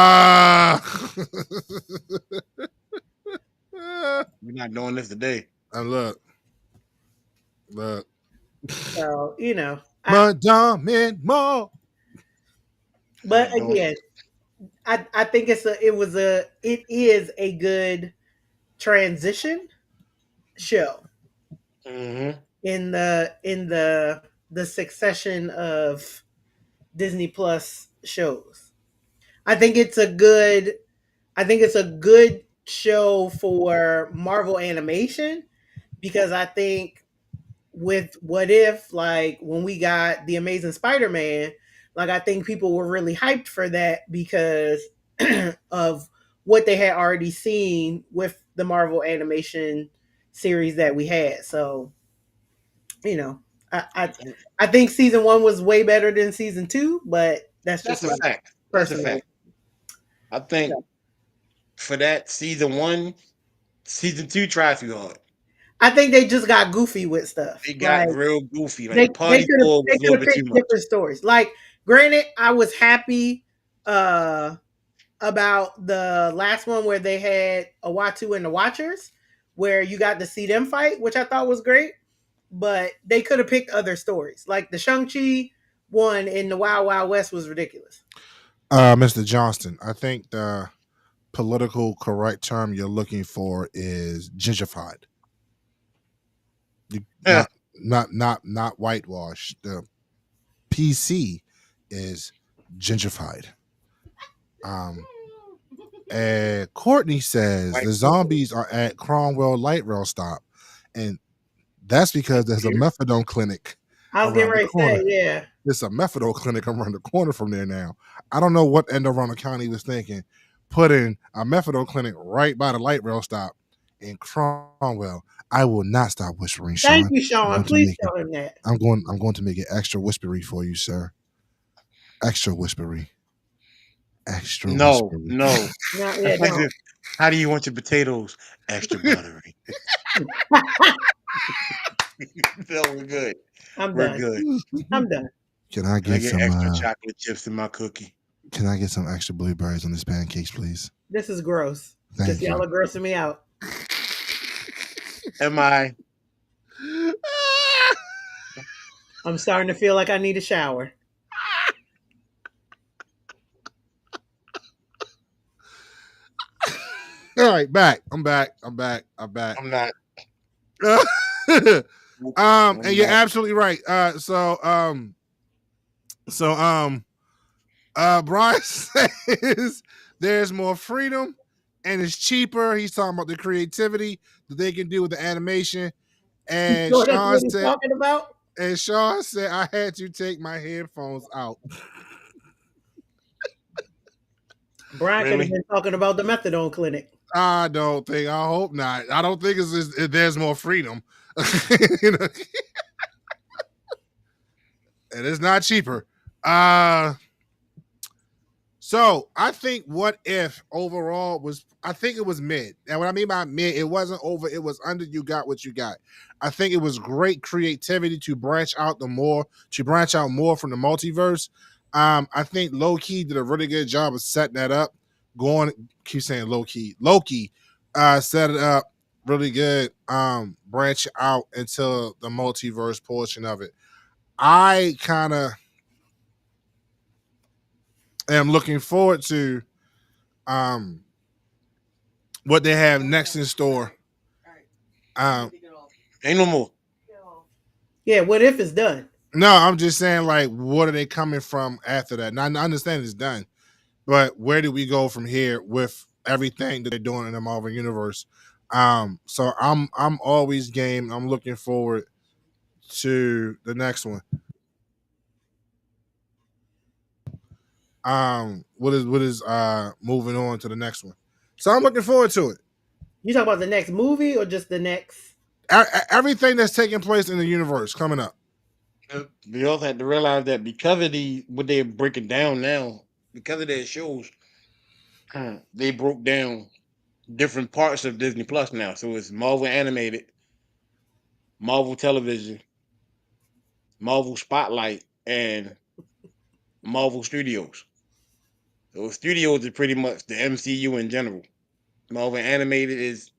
not doing this today. And look. So, My Diamond Mall. but again, I think it is a good transition show Mm-hmm. in the succession of Disney Plus shows. I think it's a good show for Marvel animation, because I think with What If, like when we got the Amazing Spider-Man, like I think people were really hyped for that because of what they had already seen with the Marvel animation series that we had. So, I think season 1 was way better than season 2, but that's That's just a fact. That's a personal. fact. I think for that season 1, season 2 tried too hard. I think they just got goofy with stuff. They got Like, real goofy. Like they Party could Four was a little have bit too picked much. different stories. Like, granted, I was happy about the last one where they had Uatu and the Watchers, where you got to see them fight, which I thought was great. But they could have picked other stories. Like the Shang-Chi one in the Wild Wild West was ridiculous. Mr. Johnston, I think the political correct term you're looking for is gentrified. Yeah. Not whitewashed. The PC is gentrified. And Courtney says the zombies are at Cromwell Light Rail Stop, and that's because there's a methadone clinic. I was getting ready to say, yeah. There's a methadone clinic around the corner from there now. I don't know what Anne Arundel County was thinking, putting a methadone clinic right by the light rail stop in Cromwell. I will not stop whispering, Sean. Thank you, Sean. Please tell him that. I'm going to make it extra whispery for you, sir. Extra whispery. Extra whispery. No. Not yet, no. How do you want your potatoes? Extra buttery. So we're good. I'm We're done. good. I'm done. Can I Can I get get some? extra chocolate chips in my cookie? Can I get some extra blueberries on this pancakes, please? This is gross. Thank Because y'all you. are grossing me out. Am I? I'm starting to feel like I need a shower. All right, back. I'm back. I'm back. I'm back. I'm not. And you're absolutely right. Brian says there's more freedom and it's cheaper. He's talking about the creativity that they can do with the animation. And So that's what he's talking about? Sean said I had to take my headphones out. Brian could have been talking about the methadone clinic. I don't think. I hope not. I don't think there's more freedom. And it's not cheaper. So I think What If overall was, I think it was mid. And what I mean by mid, it wasn't over, it was under. You got what you got. I think it was great creativity to branch out more from the multiverse. I think Loki did a really good job of setting that up. Keep saying Loki set it up really good. Branch out into the multiverse portion of it. I kind of am looking forward to what they have next in store. Ain't no more. Yeah, What If is done. No, I'm just saying, like, what are they coming from after that? Now, I understand it's done, but where do we go from here with everything that they're doing in the Marvel universe? So I'm always game. I'm looking forward to the next one. What is moving on to the next one? So I'm looking forward to it. You talk about the next movie or just the next? Everything that's taking place in the universe coming up. We also have to realize that because of what they're breaking down now, because of their shows, they broke down different parts of Disney Plus now. So it's Marvel Animated, Marvel Television, Marvel Spotlight, and Marvel Studios. So Studios is pretty much the MCU in general. Marvel Animated is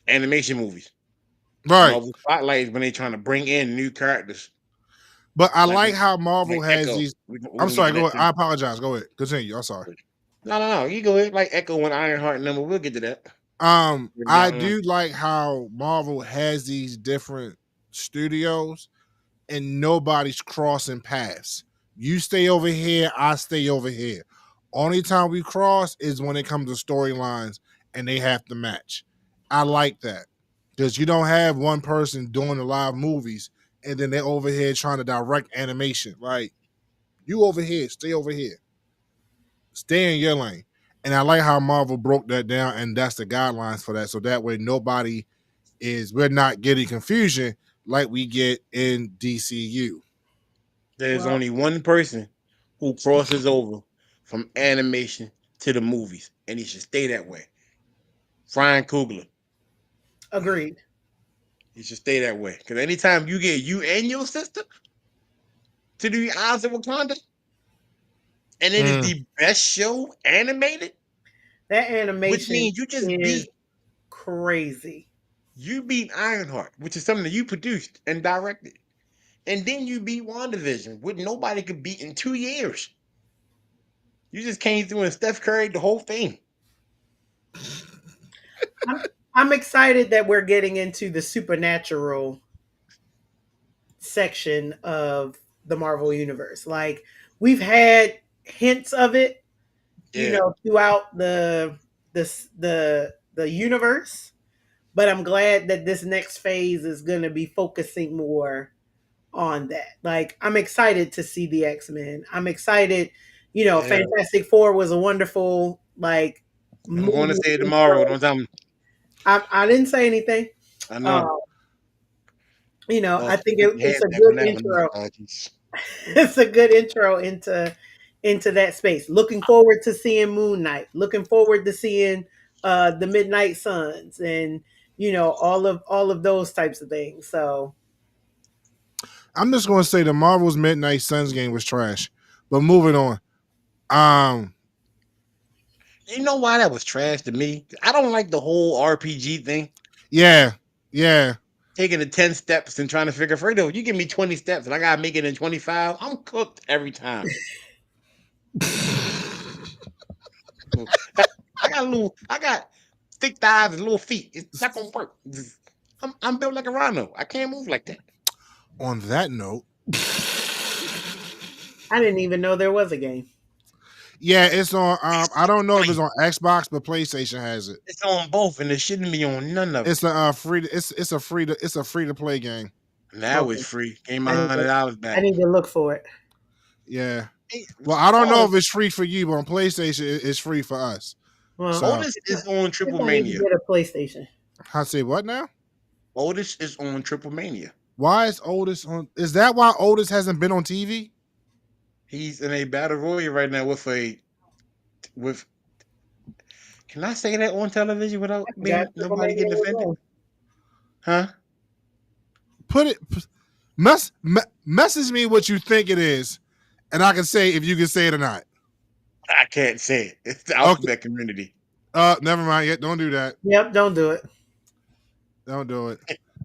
animation movies. Right. Marvel Spotlight is when they're trying to bring in new characters. But I like how Marvel has Echo. these. I'm sorry. Go ahead. I apologize. Go ahead. Continue. I'm sorry. No. You go ahead. Like Echo and Ironheart number. We'll get to that. I do like how Marvel has these different studios and nobody's crossing paths. You stay over here, I stay over here. Only time we cross is when it comes to storylines and they have to match. I like that because you don't have one person doing the live movies and then they're over here trying to direct animation. Like, you over here, stay over here. Stay in your lane. And I like how Marvel broke that down, and that's the guidelines for that. So that way we're not getting confusion like we get in DCU. There's only one person who crosses over from animation to the movies, and he should stay that way. Ryan Coogler. Agreed. He should stay that way. Because anytime you get you and your sister to do Eyes of Wakanda, and it is the best show animated. That animation, which means you just beat crazy. You beat Ironheart, which is something that you produced and directed, and then you beat WandaVision, which nobody could beat in 2 years. You just came through and Steph Curry the whole thing. I'm excited that we're getting into the supernatural section of the Marvel universe. Like, we've had hints of it, throughout the universe, but I'm glad that this next phase is going to be focusing more on that. Like, I'm excited to see the X-Men. I'm excited. Fantastic Four was a wonderful I'm going to say it tomorrow. Don't tell me. I didn't say anything. I know. I think it's a good intro. It's a good intro into that space. Looking forward to seeing Moon Knight. Looking forward to seeing the Midnight Suns, and all of those types of things. So I'm just gonna say the Marvel's Midnight Suns game was trash. But moving on. You know why that was trash to me? I don't like the whole RPG thing. Yeah. Taking the 10 steps and trying to figure Fredo, you give me 20 steps and I gotta make it in 25. I'm cooked every time. I got thick thighs and little feet. It's not gonna work. I'm built like a rhino. I can't move like that. On that note, I didn't even know there was a game. yeah, it's on. I don't know if it's on Xbox, but PlayStation has it. It's on both, and it shouldn't be on none of it. It's a free. It's a free to play game. Now Okay. it's free. Gave my $100 back. I need to look for it. Yeah. Well, I don't know if it's free for you, but on PlayStation, it's free for us. Well, So- Otis is on Triple I need to Mania. get a PlayStation. I say what now? Otis is on Triple Mania. Why is Otis on? Is that why Otis hasn't been on TV? He's in a battle royal right now with. Can I say that on television without nobody getting offended? Huh? Put it. Message me what you think it is, and I can say if you can say it or not. I can't say it. It's the alphabet community. Never mind. Yet, don't do that. Yep, don't do it. Don't do it.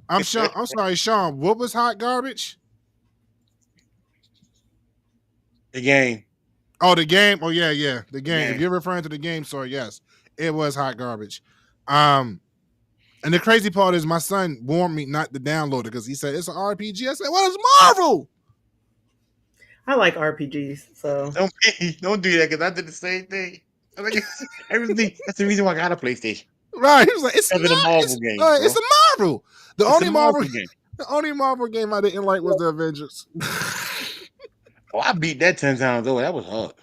I'm sorry, Sean. What was hot garbage? The game. Oh, the game. Oh, yeah, the game. Yeah. If you're referring to the game, sorry, yes, it was hot garbage. And the crazy part is, my son warned me not to download it because he said it's an RPG. I said, "What is Marvel?" I like RPGs, so Don't do that because I did the same thing. I'm like, everything. That's the reason why I got a PlayStation. Right? He was like, "It's Because of the Marvel game. It's a Marvel." The It's only a Marvel game. The only Marvel game I didn't like was the Avengers. Oh, I beat that 10 times over. That was hard.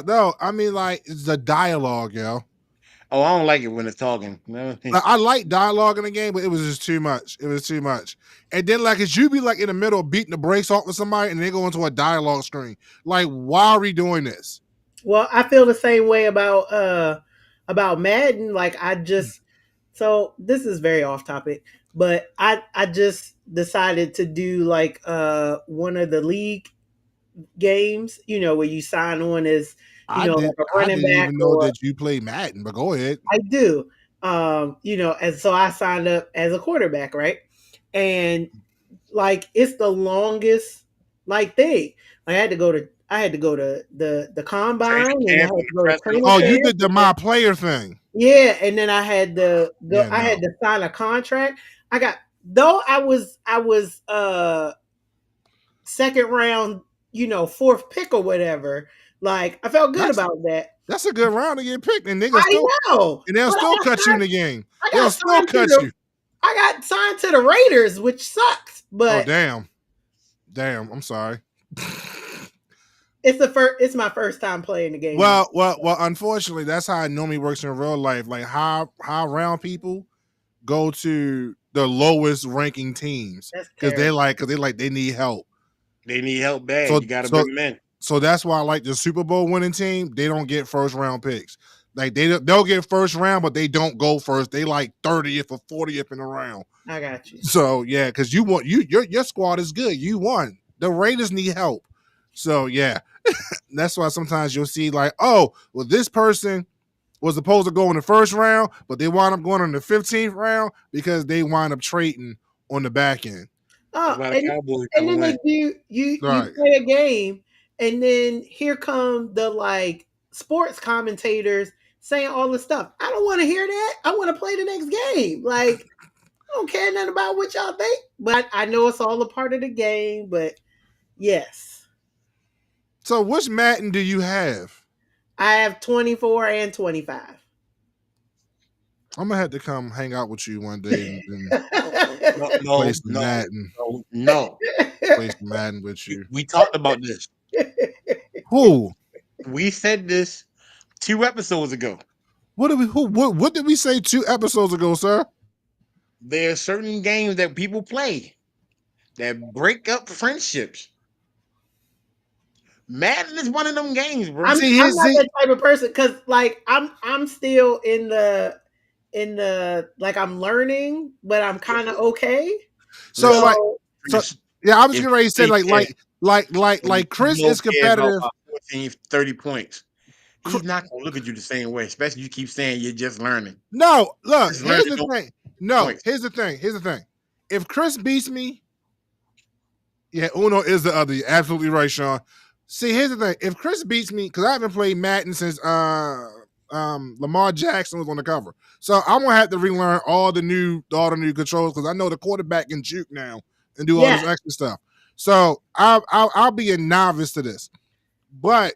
No, I mean, like, it's the dialogue, yo. Oh, I don't like it when it's talking. No. Like, I like dialogue in the game, but it was just too much. It was too much. And then, like, as you be like in the middle of beating the brakes off of somebody, and they go into a dialogue screen. Like, why are we doing this? well, I feel the same way about Madden. Like so this is very off topic, but I just decided to do like one of the league games, where you sign on as like a running didn't back. even know that you play Madden, but go ahead. I do. And so I signed up as a quarterback, right? And like it's the longest like thing. I had to go to the combine, and I had to go to training Oh, camp. you did the my player thing. Yeah, and then I had to go. Yeah, I had to sign a contract. I was second round, fourth pick or whatever. Like I felt good about that. That's a good round to get picked, and they'll still cut you in the game. They'll still cut you. I got signed to the Raiders, which sucks. But damn, I'm sorry. It's my first time playing the game. Well. Unfortunately, that's how it normally works in real life. Like high round people go to the lowest ranking teams because they need help. They need help bad. So- You got to so- bring them in. So that's why, like the Super Bowl winning team, they don't get first round picks. Like they'll get first round, but they don't go first. They like 30th or 40th in the round. I got you. So yeah, because your squad is good. You won. The Raiders need help. So yeah, that's why sometimes you'll see like, oh, well, this person was supposed to go in the first round, but they wind up going in the 15th round because they wind up trading on the back end. Oh, About a Cowboys and then coming you Right. play a game, and then here come the like sports commentators saying all this stuff. I don't want to hear that. I want to play the next game. Like I don't care nothing about what y'all think, but I know it's all a part of the game. But yes, So which Madden do you have? I have 24 and 25. I'm gonna have to come hang out with you one day and No, play some Madden. no. Play some Madden with you. We talked about this. Who? We said this 2 episodes ago. What did we say 2 episodes ago, sir? There are certain games that people play that break up friendships. Madden is one of them games, bro. I'm not that type of person because, like, I'm still in the in the like I'm learning, but I'm kind of okay. So Listen, like, Chris, so yeah, I was if getting ready to say they can, like Chris you is okay about competitive. 14, 30 points. Cr- He's not gonna look at you the same way, especially you keep saying you're just learning. No, look, Just here's learning the no thing. No, points. here's the thing. Here's the thing. If Chris beats me, yeah, Uno is the other. You're absolutely right, Sean. See, here's the thing. If Chris beats me, because I haven't played Madden since Lamar Jackson was on the cover, so I'm gonna have to relearn all the new controls because I know the quarterback can juke now and do all Yeah. this extra stuff. So I'll be a novice to this, but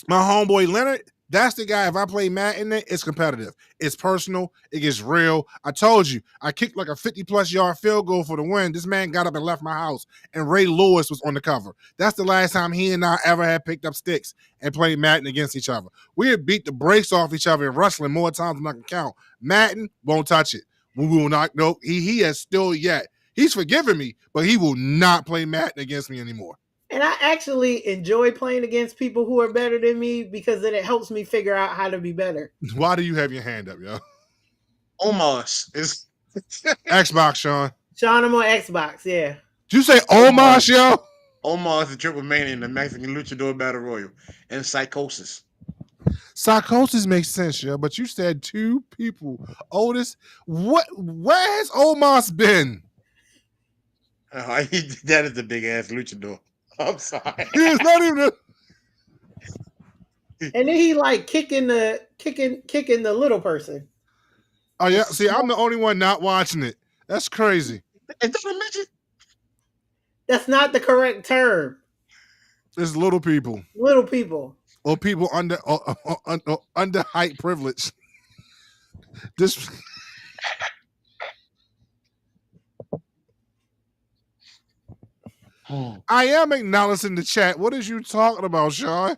my homeboy Leonard, that's the guy. If I play Madden, it's competitive. It's personal. It gets real. I told you, I kicked like a 50+ yard field goal for the win. This man got up and left my house, and Ray Lewis was on the cover. That's the last time he and I ever had picked up sticks and played Madden against each other. We had beat the brakes off each other in wrestling more times than I can count. Madden won't touch it. We will not. No, he has still yet. He's forgiven me, but he will not play Madden against me anymore. And I actually enjoy playing against people who are better than me because then it helps me figure out how to be better. Why do you have your hand up, yo? Omos is Xbox, Sean. Sean, I'm on Xbox, yeah. Did you say Omos, yo? Omar is the Triple Mania in the Mexican Luchador Battle Royal and Psychosis. Psychosis makes sense, yo, but you said two people. Otis, where has Omos been? That is the big ass luchador. I'm sorry. It's not even a, And then he like kicking the little person. oh yeah, see, I'm the only one not watching it. That's crazy. Is that a midget? That's not the correct term. It's little people Little people. or people under height privilege. This I am acknowledging the chat. What is you talking about, Sean?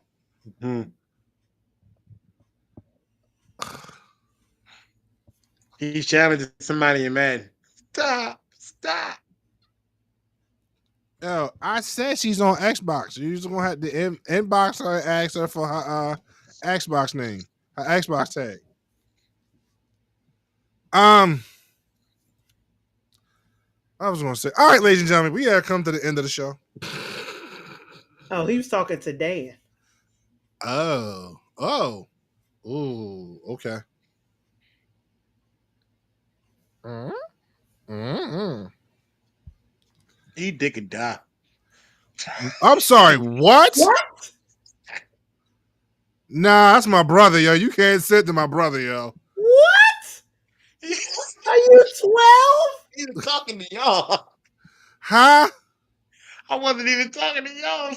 He's challenging somebody in Madden. Stop. Yo, I said she's on Xbox. You're just gonna have to inbox her and ask her for her Xbox name, her Xbox tag. I was gonna say, all right, ladies and gentlemen, we have come to the end of the show. Oh, he was talking to Dan. Oh, ooh, okay. He dick and die. I'm sorry, what? What? Nah, that's my brother, yo. You can't sit to my brother, yo. What? Are you 12? He was talking to y'all. Huh? I wasn't even talking to y'all.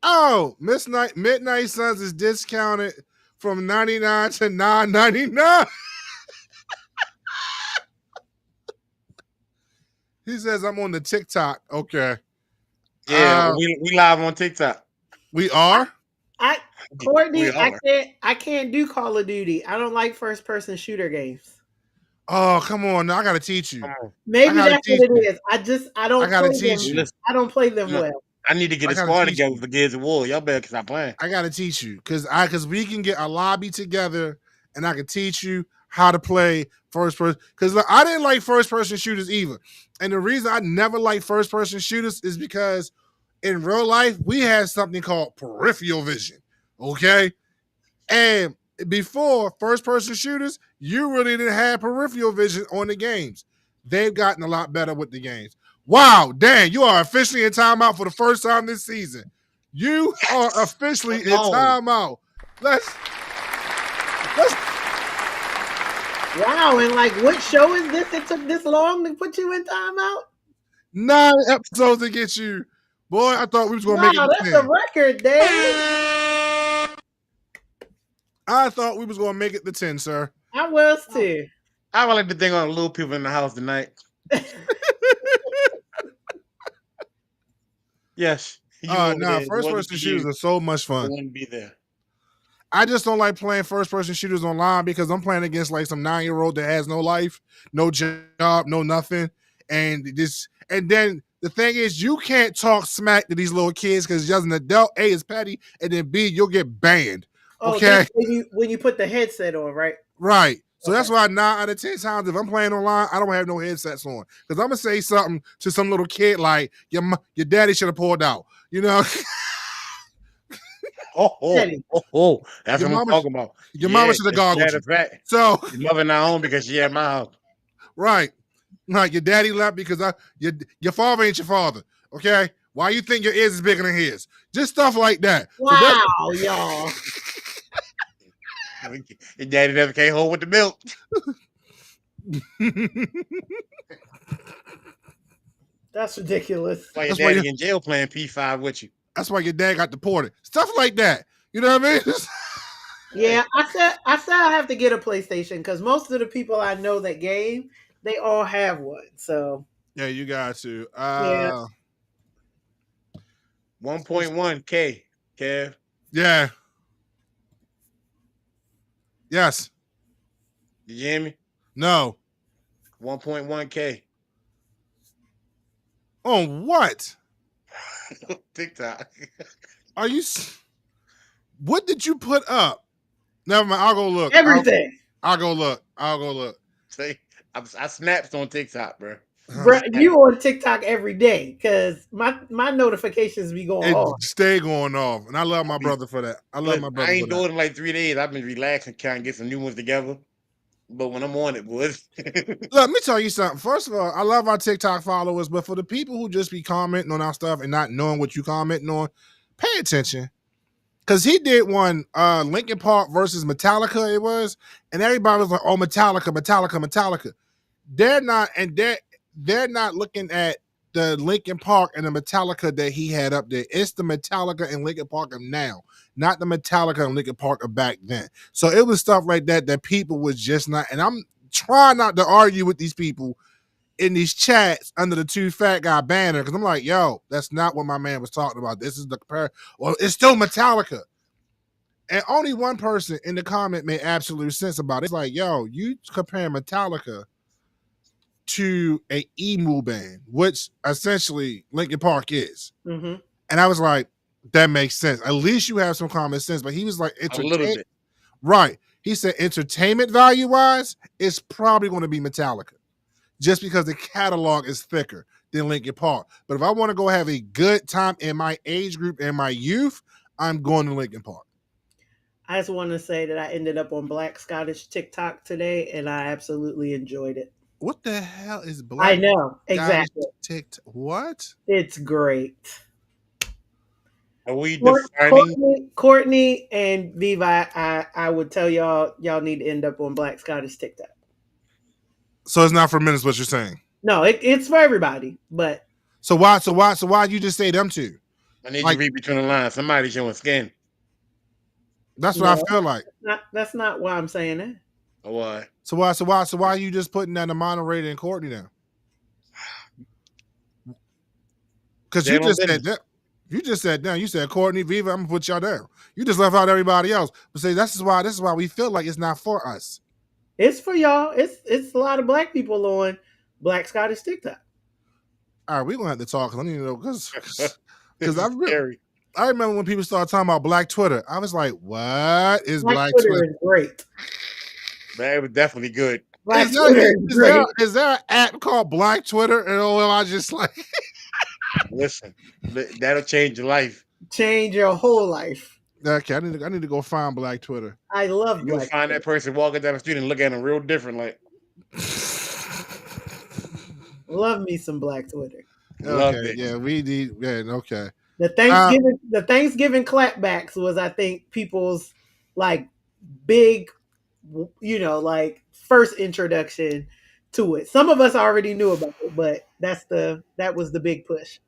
Oh, Midnight Suns is discounted from $99 to $9.99. He says I'm on the TikTok. Okay. Yeah, we live on TikTok. We are? Courtney, We are. I can't do Call of Duty. I don't like first person shooter games. Oh, come on. Now I gotta teach you. Maybe gotta that's what teach it you. is. I don't I gotta play them. teach you. Listen, I don't play them Look. well. I need to get I a gotta squad teach together for Gears of War. Y'all better stop playing. I gotta teach you because we can get a lobby together and I can teach you how to play first person. Because I didn't like first person shooters either. And the reason I never liked first person shooters is because in real life we had something called peripheral vision. Okay. And before first person shooters, you really didn't have peripheral vision on the games. They've gotten a lot better with the games. Wow, Dan, you are officially in timeout for the first time this season. You are officially in timeout. Let's Wow, and like what show is this? It took this long to put you in timeout? 9 episodes to get you. Boy, I thought we was gonna make it Wow, to that's 10. a record, Dave. I thought we was gonna make it to 10, sir. I was too. I would like to think on the little people in the house tonight. Yes. First person shooters are so much fun. Wouldn't be there. I just don't like playing first person shooters online because I'm playing against like some 9-year-old that has no life, no job, no nothing. And then the thing is, you can't talk smack to these little kids because as an adult, A, is petty, and then B, you'll get banned. Oh, Okay. when you put the headset on, right? Right. So that's why 9 out of 10 times if I'm playing online, I don't have no headsets on because I'm gonna say something to some little kid like your daddy should have pulled out. You know, That's Your what I'm mama talking about. your mama should have goggled Matter you. of fact, So your mother not home because she at my house. right, like your daddy left because your father ain't your father. Okay, why you think your ears is bigger than his? Just stuff like that. Wow, y'all. Your daddy never came home with the milk. That's ridiculous. Why your That's why daddy in jail playing P5 with you? That's why your dad got deported. Stuff like that. You know what I mean? Yeah, I said I have to get a PlayStation because most of the people I know that game, they all have one. So Yeah, you got to. Yeah. 1.1K, Kev. Yeah. Yes. You hear me? No. 1.1K. On what? TikTok. Are you? What did you put up? Never mind. I'll go look. everything. I'll go look. I'll go look. See, I snaps on TikTok, bro. Bro, you on TikTok every day because my notifications be going It off. stay going off, and I love my brother for that. I love my brother. I ain't for doing that. it in like 3 days. I've been relaxing, trying to get some new ones together. But when I'm on it, boys. Look, let me tell you something. First of all, I love our TikTok followers, but for the people who just be commenting on our stuff and not knowing what you commenting on, pay attention. Because he did one, Linkin Park versus Metallica, it was, and everybody was like, "Oh, Metallica." They're not, and they're not looking at the Linkin Park and the Metallica that he had up there. It's the Metallica and Linkin Park of now, not the Metallica and Linkin Park of back then. So it was stuff like that that people was just not, and I'm trying not to argue with these people in these chats under the Two Fat Guy banner because I'm like, yo, that's not what my man was talking about. This is the compare. Well, it's still Metallica. And only one person in the comment made absolute sense about it. It's like, yo, you compare Metallica to a emu band, which essentially Linkin Park is. Mm-hmm. And I was like, that makes sense. At least you have some common sense. But he was like, A little bit. Right. He said, entertainment value wise, it's probably going to be Metallica just because the catalog is thicker than Linkin Park. But if I want to go have a good time in my age group and my youth, I'm going to Linkin Park. I just want to say that I ended up on Black Scottish TikTok today, and I absolutely enjoyed it. What the hell is Black? I know exactly. TikTok? What? It's great. Are we defining? Courtney and Viva, I would tell y'all need to end up on Black Scottish TikTok. So it's not for minutes what you're saying? No, it's for everybody. But so why you just say them two? I need you to read between the lines. Somebody's showing skin. That's what I feel like. That's not why I'm saying that. Why? So why are you just putting that in moderator and Courtney now? Because you just said that. You just said down. You said Courtney, Viva. I'm gonna put y'all down. You just left out everybody else. But say this is why we feel like it's not for us. It's for y'all. It's a lot of black people on Black Scottish TikTok. All right, we're gonna have to talk. I need to know because I remember when people started talking about Black Twitter. I was like, "What is Black Twitter?" Is great. That was definitely good. Black Twitter is great. Is there an app called Black Twitter? And I just like listen, that'll change your life. Change your whole life. Okay, I need to go find Black Twitter. I love You'll Black find Twitter. that person walking down the street and look at them real different, like love me some Black Twitter. Okay, yeah, we need okay. The Thanksgiving clapbacks was, I think, people's like big, like first introduction to it. Some of us already knew about it, but that was the big push.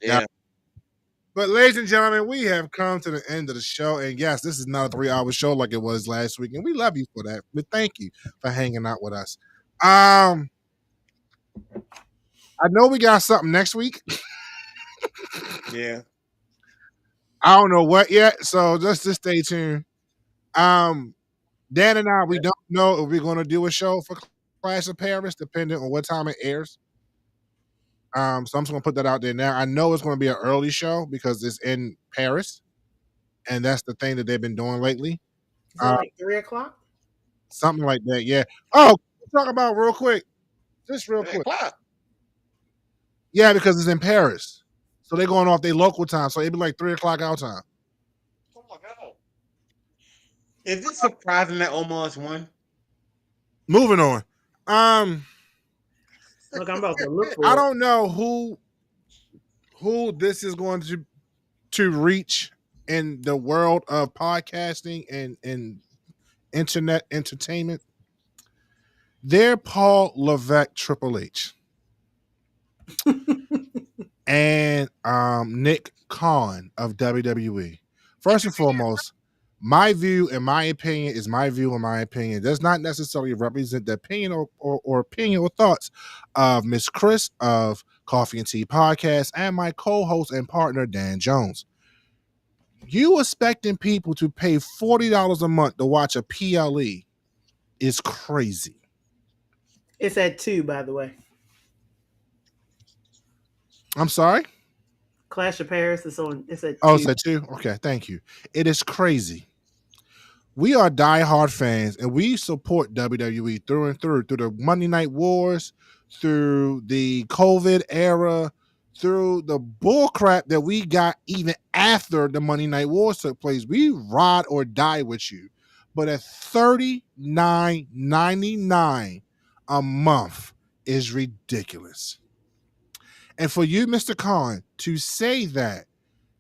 Yeah. But ladies and gentlemen, we have come to the end of the show. And yes, this is not a 3-hour show like it was last week. And we love you for that. But thank you for hanging out with us. I know we got something next week. Yeah. I don't know what yet. So just stay tuned. Dan and I, we don't know if we're going to do a show for Clash of Paris, depending on what time it airs. So I'm just going to put that out there now. I know it's going to be an early show because it's in Paris, and that's the thing that they've been doing lately. Is it like 3:00? something like that. Yeah. Oh, talk about real quick, just real 3 quick. o'clock. Yeah, because it's in Paris, so they're going off their local time, so it'd be like 3 o'clock our time. Oh my god. Is it surprising that Omar's won? Moving on. Look, I'm about to look for I it. don't know who this is going to reach in the world of podcasting and internet entertainment. They're Paul Levesque, Triple H, and Nick Khan of WWE. First and foremost, my view and my opinion is my view and my opinion. It does not necessarily represent the opinion or opinion or thoughts of Miss Chris of Coffee and Tea Podcast and my co-host and partner Dan Jones. You expecting people to pay $40 a month to watch a PLE is crazy. It's at 2, by the way. I'm sorry? Clash of Paris is on. It's at 2. Oh, it's at 2? Okay, thank you. It is crazy. We are diehard fans, and we support WWE through and through the Monday Night Wars, through the COVID era, through the bullcrap that we got even after the Monday Night Wars took place. We ride or die with you. But at $39.99 a month is ridiculous. And for you, Mr. Khan, to say that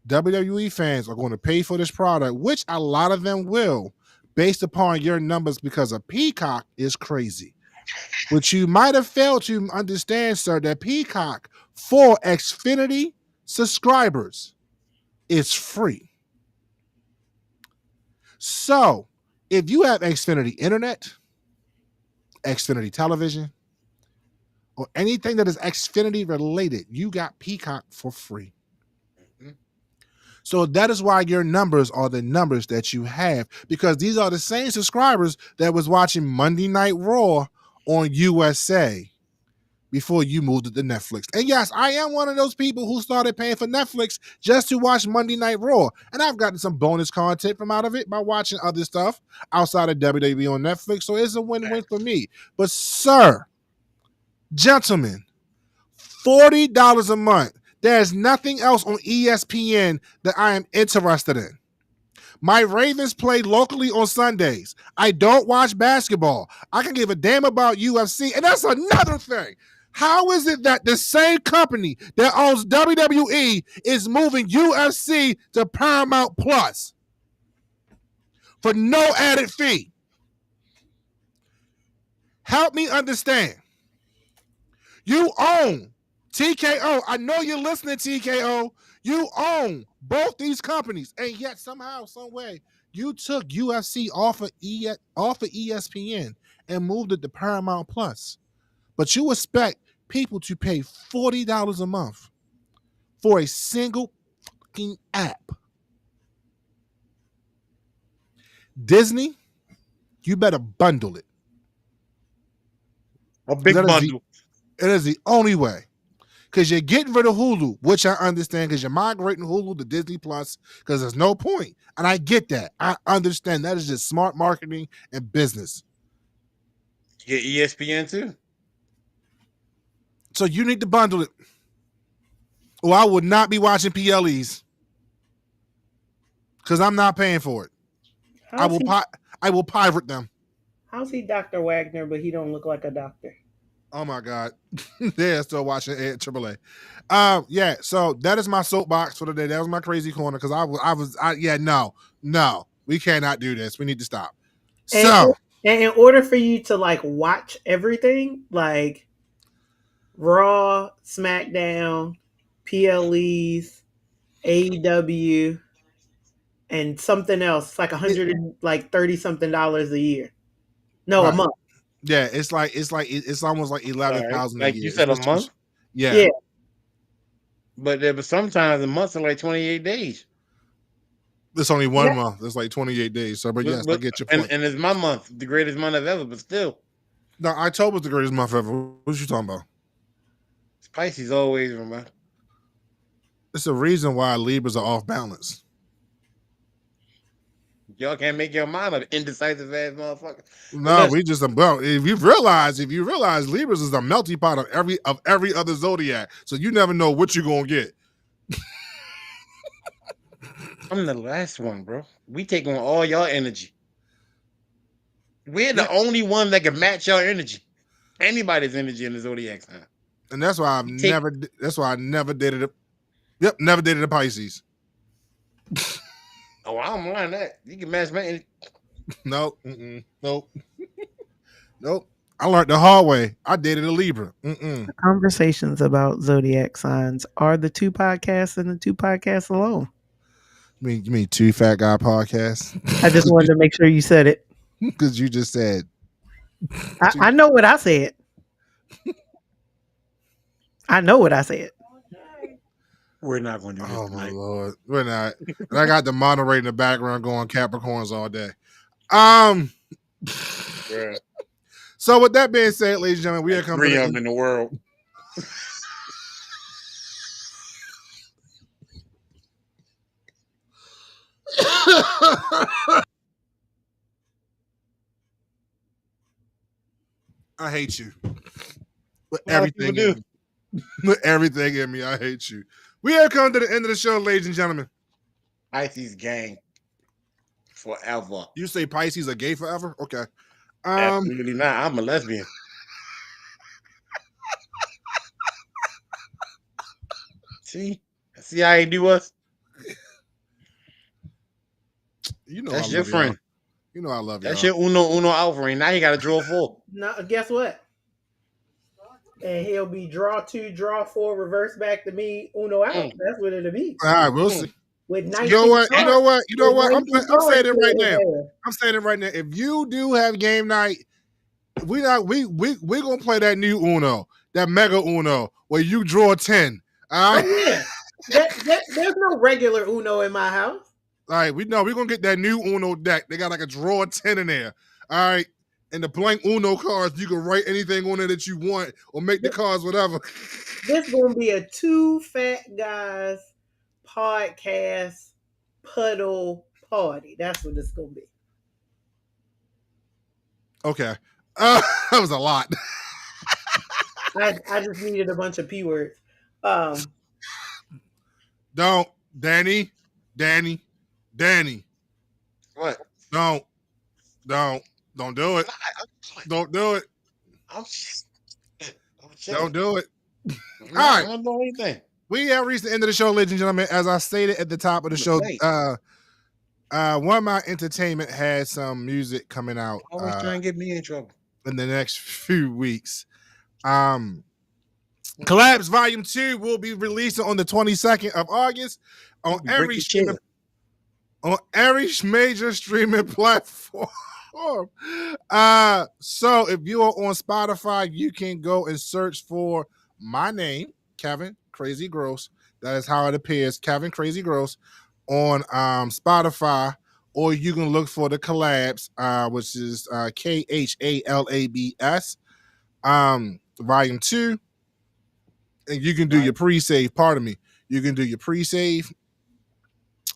WWE fans are going to pay for this product, which a lot of them will, based upon your numbers because of Peacock, is crazy. But you might have failed to understand, sir, that Peacock for Xfinity subscribers is free. So if you have Xfinity Internet, Xfinity Television, or anything that is Xfinity related, you got Peacock for free. So that is why your numbers are the numbers that you have, because these are the same subscribers that was watching Monday Night Raw on USA before you moved it to Netflix. And yes, I am one of those people who started paying for Netflix just to watch Monday Night Raw. And I've gotten some bonus content from out of it by watching other stuff outside of WWE on Netflix. So it's a win-win for me. But sir, gentlemen, $40 a month. There's nothing else on ESPN that I am interested in. My Ravens play locally on Sundays. I don't watch basketball. I can give a damn about UFC. And that's another thing. How is it that the same company that owns WWE is moving UFC to Paramount Plus for no added fee? Help me understand. You own TKO. I know you're listening, TKO. You own both these companies, and yet somehow, some way, you took UFC off of ESPN and moved it to Paramount Plus. But you expect people to pay $40 a month for a single fucking app. Disney, you better bundle it. A big bundle. It is the only way. Because you're getting rid of Hulu, which I understand, because you're migrating Hulu to Disney Plus, because there's no point. And I get that. I understand. That is just smart marketing and business. You get ESPN too. So you need to bundle it. Or I would not be watching PLEs. Because I'm not paying for it. I will pirate them. How's he Dr. Wagner, but he don't look like a doctor? Oh my God. They're still watching AAA. Yeah, so that is my soapbox for today. That was my crazy corner because no, we cannot do this. We need to stop. And in order for you to like watch everything, like Raw, SmackDown, PLEs, AEW, and something else, like $130 something a year. No, right. A month. Yeah, it's almost like 11,000 like a year. You said, a month. Yeah. But sometimes a month are like 28 days. It's only 1 month. It's like 28 days. So, but yes, I get your point. And it's my month, the greatest month I've ever. But still, no, October's the greatest month ever. What you talking about? Pisces always, remember. It's a reason why Libras are off balance. Y'all can't make your mind up, indecisive ass motherfucker. No, listen. we just well. If you realize Libras is a melting pot of every other zodiac, so you never know what you're gonna get. I'm the last one, bro. We take on all y'all energy. We're the only one that can match your energy. Anybody's energy in the zodiac sign. And that's why That's why I never dated a. Yep, never dated a Pisces. Oh, I don't mind that. You can match my energy. Nope. Nope. Nope. I learned the hard way. I dated a Libra. Conversations about zodiac signs are the 2 podcasts and the 2 podcasts alone. You mean 2 Fat Guy podcasts? I just wanted to make sure you said it. Because you just said. I know what I said. I know what I said. We're not going to do this Oh tonight. my Lord, we're not. And I got the moderator in the background going Capricorns all day. Yeah. So with that being said, ladies and gentlemen, we are coming 3 to of the them in the world. I hate you. With A lot of people everything in me. With everything in me, I hate you. We have come to the end of the show, ladies and gentlemen. Pisces gang. Forever. You say Pisces are gay forever? Okay. Absolutely not. I'm a lesbian. See how you do us? You know That's I your love friend. y'all. You know I love y'all. That's your Uno Alpha. And now you got to draw 4. Now, guess what? And he'll be draw 2, draw 4, reverse back to me, Uno out. That's what it'll be. All right, we'll see. With 19 You know what? cards. You know what? You know what? I'm With 19 saying it cards right in now. there. I'm saying it right now. If you do have game night, we gonna play that new Uno, that Mega Uno, where you draw 10. All right. Oh, yeah. There's no regular Uno in my house. All right, we're gonna get that new Uno deck. They got like a draw 10 in there. All right. And the blank Uno cards, you can write anything on it that you want or make the cards whatever. This gonna be a 2 Fat Guys podcast puddle party. That's what it's gonna be. Okay. That was a lot. I just needed a bunch of P words. Don't, Danny. What? Don't do it. Don't do it. Don't do it. All right. I don't do anything. We have reached the end of the show, ladies and gentlemen. As I stated at the top of the show, One My Entertainment has some music coming out. Always trying to get me in trouble. In the next few weeks. Collabs Volume 2 will be releasing on the 22nd of August on every major streaming platform. So if you are on Spotify, you can go and search for my name, Kevin Crazy Gross. That is how it appears, Kevin Crazy Gross, on Spotify, or you can look for the collabs, which is KHALABS, Volume 2. And you can do your pre-save. Pardon me. You can do your pre-save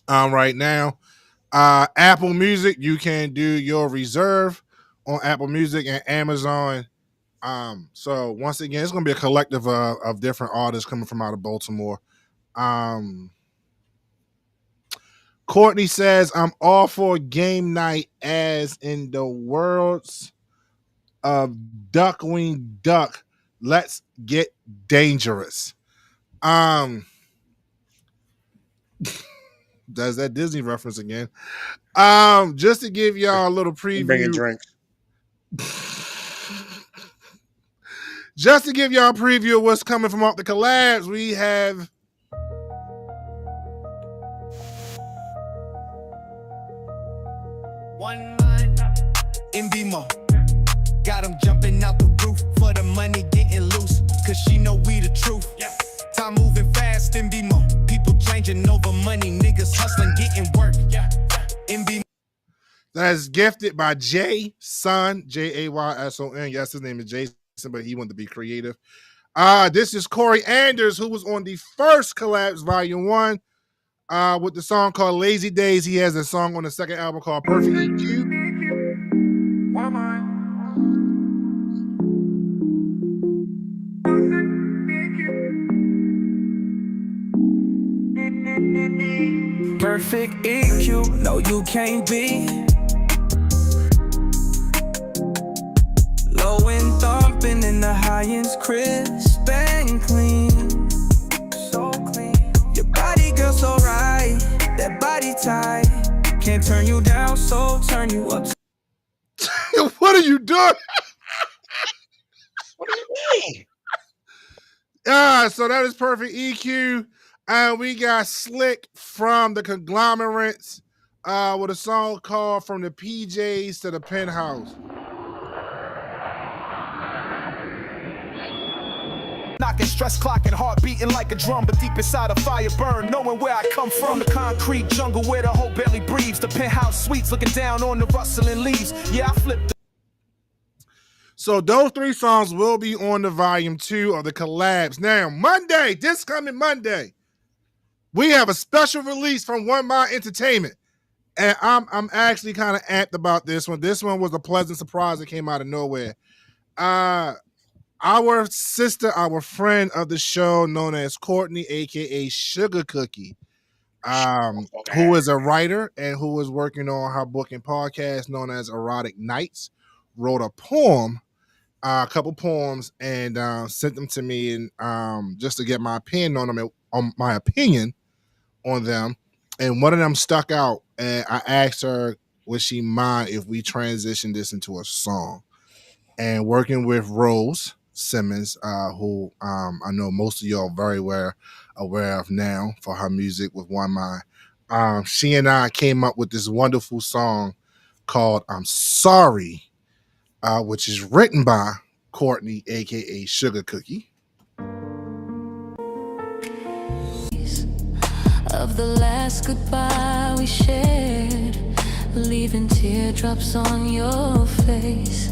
right now. Apple Music, you can do your reserve on Apple Music and Amazon. So once again, it's going to be a collective of different artists coming from out of Baltimore. Courtney says, I'm all for game night as in the worlds of Duckwing Duck. Let's get dangerous. Does that Disney reference again? Just to give y'all a little preview. Bringing drinks. Just to give y'all a preview of what's coming from off the collabs, we have One mind in BMO. Got him jumping out the roof for the money getting loose. Cause she know we the truth. Time moving fast in BMO. People changing over money. Niggas hustling, getting work. In BMO. That's gifted by Jayson, Jayson. Yes, his name is Jason, but he wanted to be creative. This is Corey Anders, who was on the first Collabs Volume 1. with the song called Lazy Days. He has a song on the second album called Perfect EQ. Perfect EQ, no you can't be. Low and thumping in the high ends, crisp and clean. So clean. Your body girl so right, that body tight. Can't turn you down, so turn you up. What are you doing? What do you mean? So that is Perfect EQ. And we got Slick from the Conglomerates with a song called From the PJs to the Penthouse. Knocking stress clock and heart beating like a drum, but deep inside a fire burn, knowing where I come from. The concrete jungle where the whole belly breathes. The penthouse suites looking down on the rustling leaves. Yeah, I flipped. So those 3 songs will be on the volume 2 of the collabs. Now, Monday, this coming Monday, we have a special release from One Mind Entertainment. And I'm actually kind of amped about this one. This one was a pleasant surprise that came out of nowhere. Our sister, our friend of the show, known as Courtney, aka Sugar Cookie, who is a writer and who is working on her book and podcast known as Erotic Nights, wrote a poem, a couple poems, and sent them to me, and just to get my opinion on them, on them. And one of them stuck out, and I asked her, would she mind if we transition this into a song? And working with Rose Simmons, who I know most of y'all very well aware of now for her music with One Mind, she and I came up with this wonderful song called I'm Sorry, which is written by Courtney, aka Sugar Cookie. Of the last goodbye we shared, leaving teardrops on your face.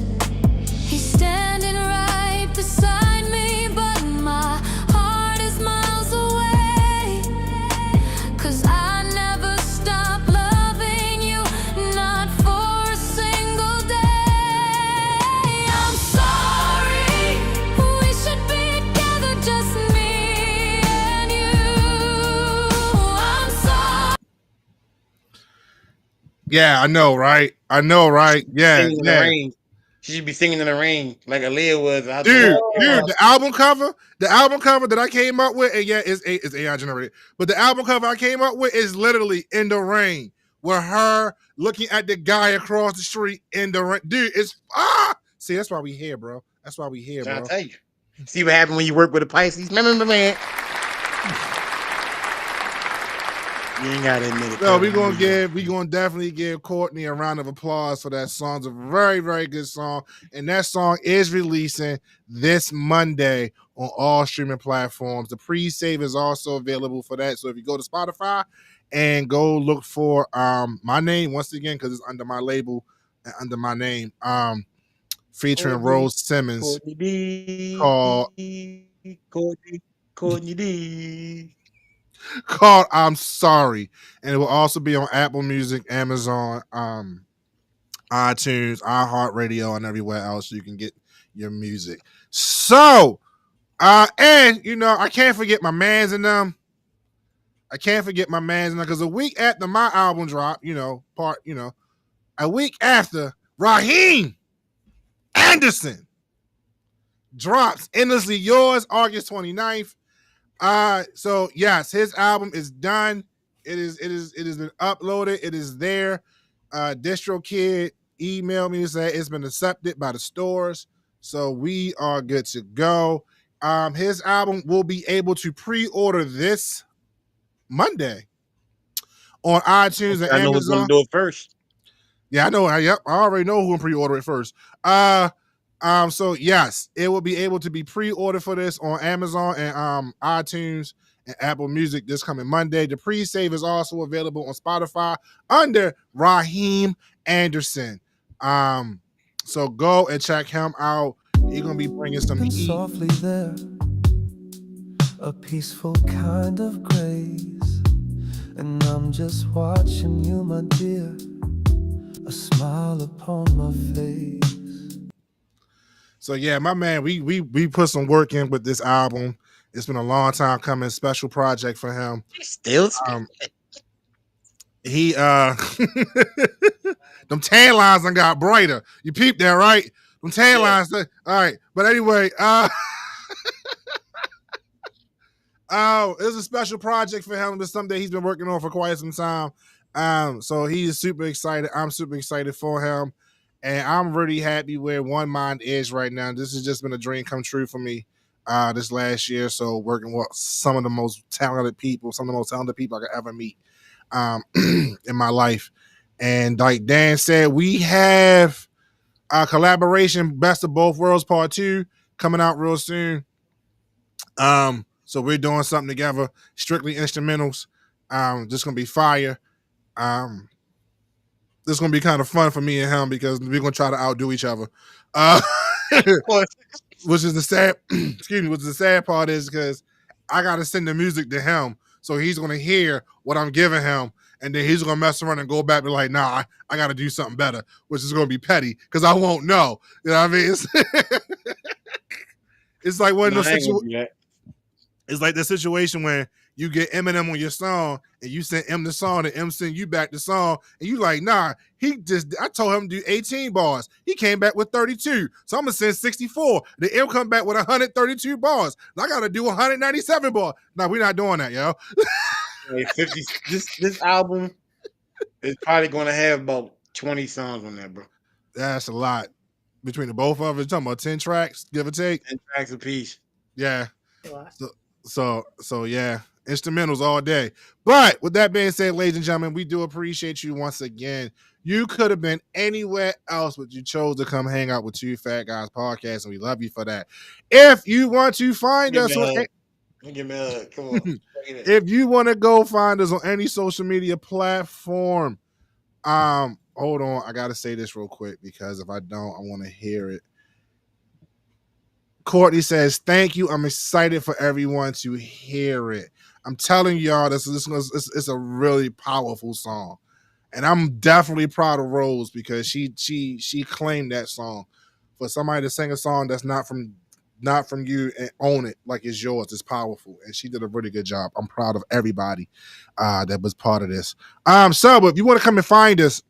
He's standing right beside me, but my heart is miles away. 'Cause I never stopped loving you, not for a single day. I'm sorry, we should be together, just me and you. I'm sorry. Yeah, I know, right? Yeah, Singing in the rain. She should be singing in the rain like Aaliyah was. Dude, the album cover that I came up with, and yeah, it's AI generated, but the album cover I came up with is literally in the rain, with her looking at the guy across the street in the rain. Dude, it's see, that's why we here, bro. That's why we here, bro. I'll tell you. See what happened when you work with a Pisces? Man. You ain't gotta admit it. No, we gonna definitely give Courtney a round of applause for that song. It's a very, very good song. And that song is releasing this Monday on all streaming platforms. The pre-save is also available for that. So if you go to Spotify and go look for my name once again, because it's under my label and under my name, featuring Rose Simmons, Courtney D. called Courtney D. called I'm Sorry. And it will also be on Apple Music, Amazon, iTunes, iHeartRadio, and everywhere else you can get your music. So, and I can't forget my mans in them. Because a week after my album dropped, a week after Raheem Anderson drops Endlessly Yours, August 29th. So yes, his album is done. It has been uploaded. It is there. DistroKid emailed me to say it's been accepted by the stores. So we are good to go. His album will be able to pre-order this Monday on iTunes and I know Amazon. who's gonna do it first. Yeah, I know. Yep, I already know who will pre-order it first. So yes, it will be able to be pre-ordered for this on Amazon and iTunes and Apple Music this coming Monday. The pre-save is also available on Spotify under Raheem Anderson. So go and check him out. He's gonna be bringing some heat. Softly there, a peaceful kind of grace. and I'm just watching you, my dear, a smile upon my face. So yeah, my man, we put some work in with this album. It's been a long time coming. Special project for him. He still speak. He them tan lines done got brighter. You peeped that, right? Them tan lines. All right, but anyway, it's a special project for him. It's something that he's been working on for quite some time. So he's super excited. I'm super excited for him, and I'm really happy where One Mind is right now. This has just been a dream come true for me. This last year, so working with some of the most talented people I could ever meet in my life. And like Dan said, we have a collaboration, Best of Both Worlds Part 2, coming out real soon. So we're doing something together, strictly instrumentals. Just gonna be fire. This is gonna be kind of fun for me and him because we're gonna try to outdo each other. Which is the sad excuse me, which is the sad part is because I gotta send the music to him. So he's gonna hear what I'm giving him, and then he's gonna mess around and go back and be like, nah, I gotta do something better, which is gonna be petty because I won't know. You know what I mean? It's like one of those it's like the situation when you get Eminem on your song and you send M the song and M send you back the song and you like, nah, I told him to do 18 bars. He came back with 32. So I'm gonna send 64. The M come back with 132 bars. I gotta do 197 bars. No, we're not doing that, yo. Hey, 50. This album is probably gonna have about 20 songs on there, bro. That's a lot. Between the both of us, talking about 10 tracks, give or take. 10 tracks a piece. Yeah. So yeah, instrumentals all day. But with that being said, ladies and gentlemen, we do appreciate you once again. You could have been anywhere else, but you chose to come hang out with Two Fat Guys Podcast, and we love you for that. If you want to find us on Come on. if you want to go find us on any social media platform, hold on, I gotta say this real quick because if I don't, I want to hear it. Courtney says, thank you. I'm excited for everyone to hear it. I'm telling y'all, it's a really powerful song. And I'm definitely proud of Rose because she claimed that song. For somebody to sing a song that's not from you and own it like it's yours, it's powerful. And she did a really good job. I'm proud of everybody that was part of this. So if you want to come and find us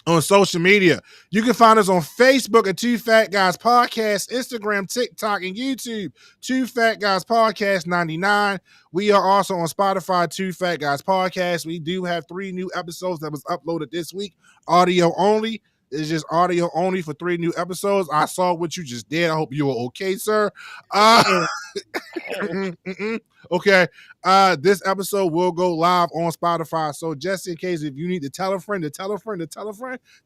on social media, you can find us on Facebook at Two Fat Guys Podcast, Instagram, TikTok, and YouTube, Two Fat Guys Podcast 99. We are also on Spotify, Two Fat Guys Podcast. We do have 3 new episodes that was uploaded this week, audio only. It's just audio only for 3 new episodes. I saw what you just did. I hope you were okay, sir. Okay. This episode will go live on Spotify. So just in case, if you need to tell a friend to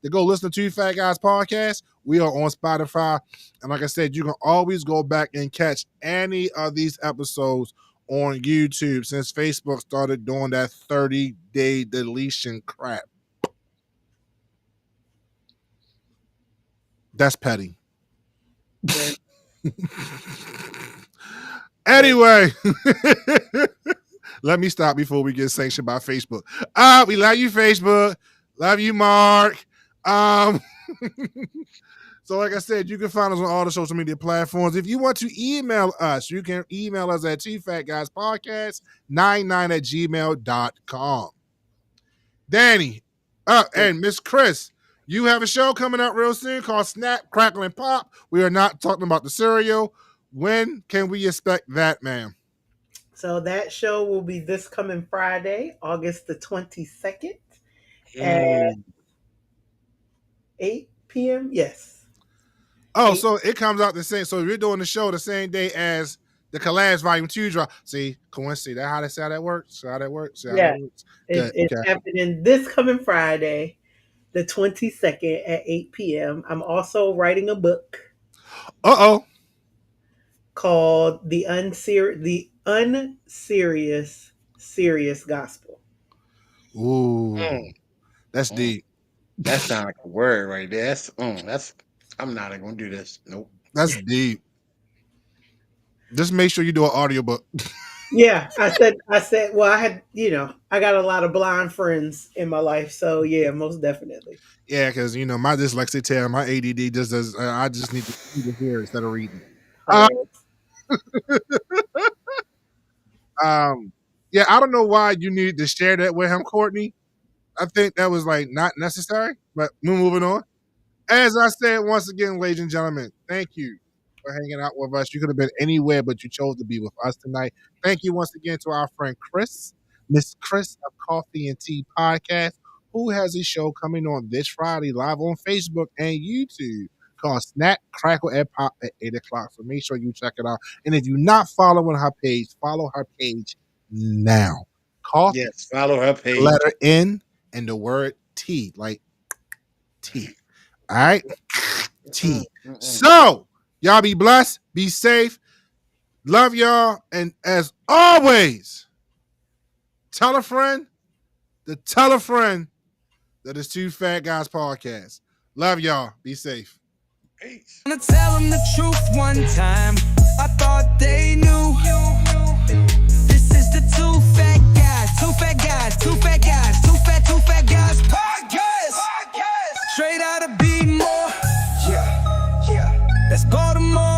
go listen to Two Fat Guys Podcast, we are on Spotify. And like I said, you can always go back and catch any of these episodes on YouTube since Facebook started doing that 30-day deletion crap. That's petty. Anyway, let me stop before we get sanctioned by Facebook. We love you, Facebook. Love you, Mark. So like I said, you can find us on all the social media platforms. If you want to email us, you can email us at tfatguyspodcast99@gmail.com. Danny, and Miss Chris, you have a show coming out real soon called Snap, Crackle, and Pop. We are not talking about the cereal. When can we expect that, ma'am? So that show will be this coming Friday, August the 22nd at 8 p.m. Yes. Oh, so it comes out the same. So you're doing the show the same day as the Collage Volume 2 drop. See, coincidence. That's how that works? It's happening this coming Friday, the 22nd at 8 p.m. I'm also writing a book. Called The Unserious Serious Gospel. Ooh. That's deep. That sounds like a word right there. I'm not gonna do this. Nope. That's deep. Just make sure you do an audiobook. Yeah, I said, well, I had, I got a lot of blind friends in my life. So, yeah, most definitely. Yeah, because my dyslexia tell my ADD just does. I just need to hear instead of reading. Hilarious. Yeah, I don't know why you need to share that with him, Courtney. I think that was like not necessary, but we're moving on. As I said once again, ladies and gentlemen, thank you for hanging out with us. You could have been anywhere, but you chose to be with us tonight. Thank you once again to our friend Chris, Miss Chris of Coffee and Tea Podcast, who has a show coming on this Friday live on Facebook and YouTube called Snack, Crackle, and Pop at 8 o'clock. So make sure you check it out. And if you're not following her page, follow her page now. Coffee, Yes, follow her page. letter N, and the word T, like T. All right? T. So, y'all be blessed, be safe, love y'all, and as always, tell a friend that it's Two Fat Guys Podcast. Love y'all. Be safe. Peace. Gonna tell them the truth one time. I thought they knew. This is the Two Fat Guys, Two Fat Guys, Two Fat Guys, Two Fat Guys podcast. Straight out of Be More. Yeah, that's Baltimore.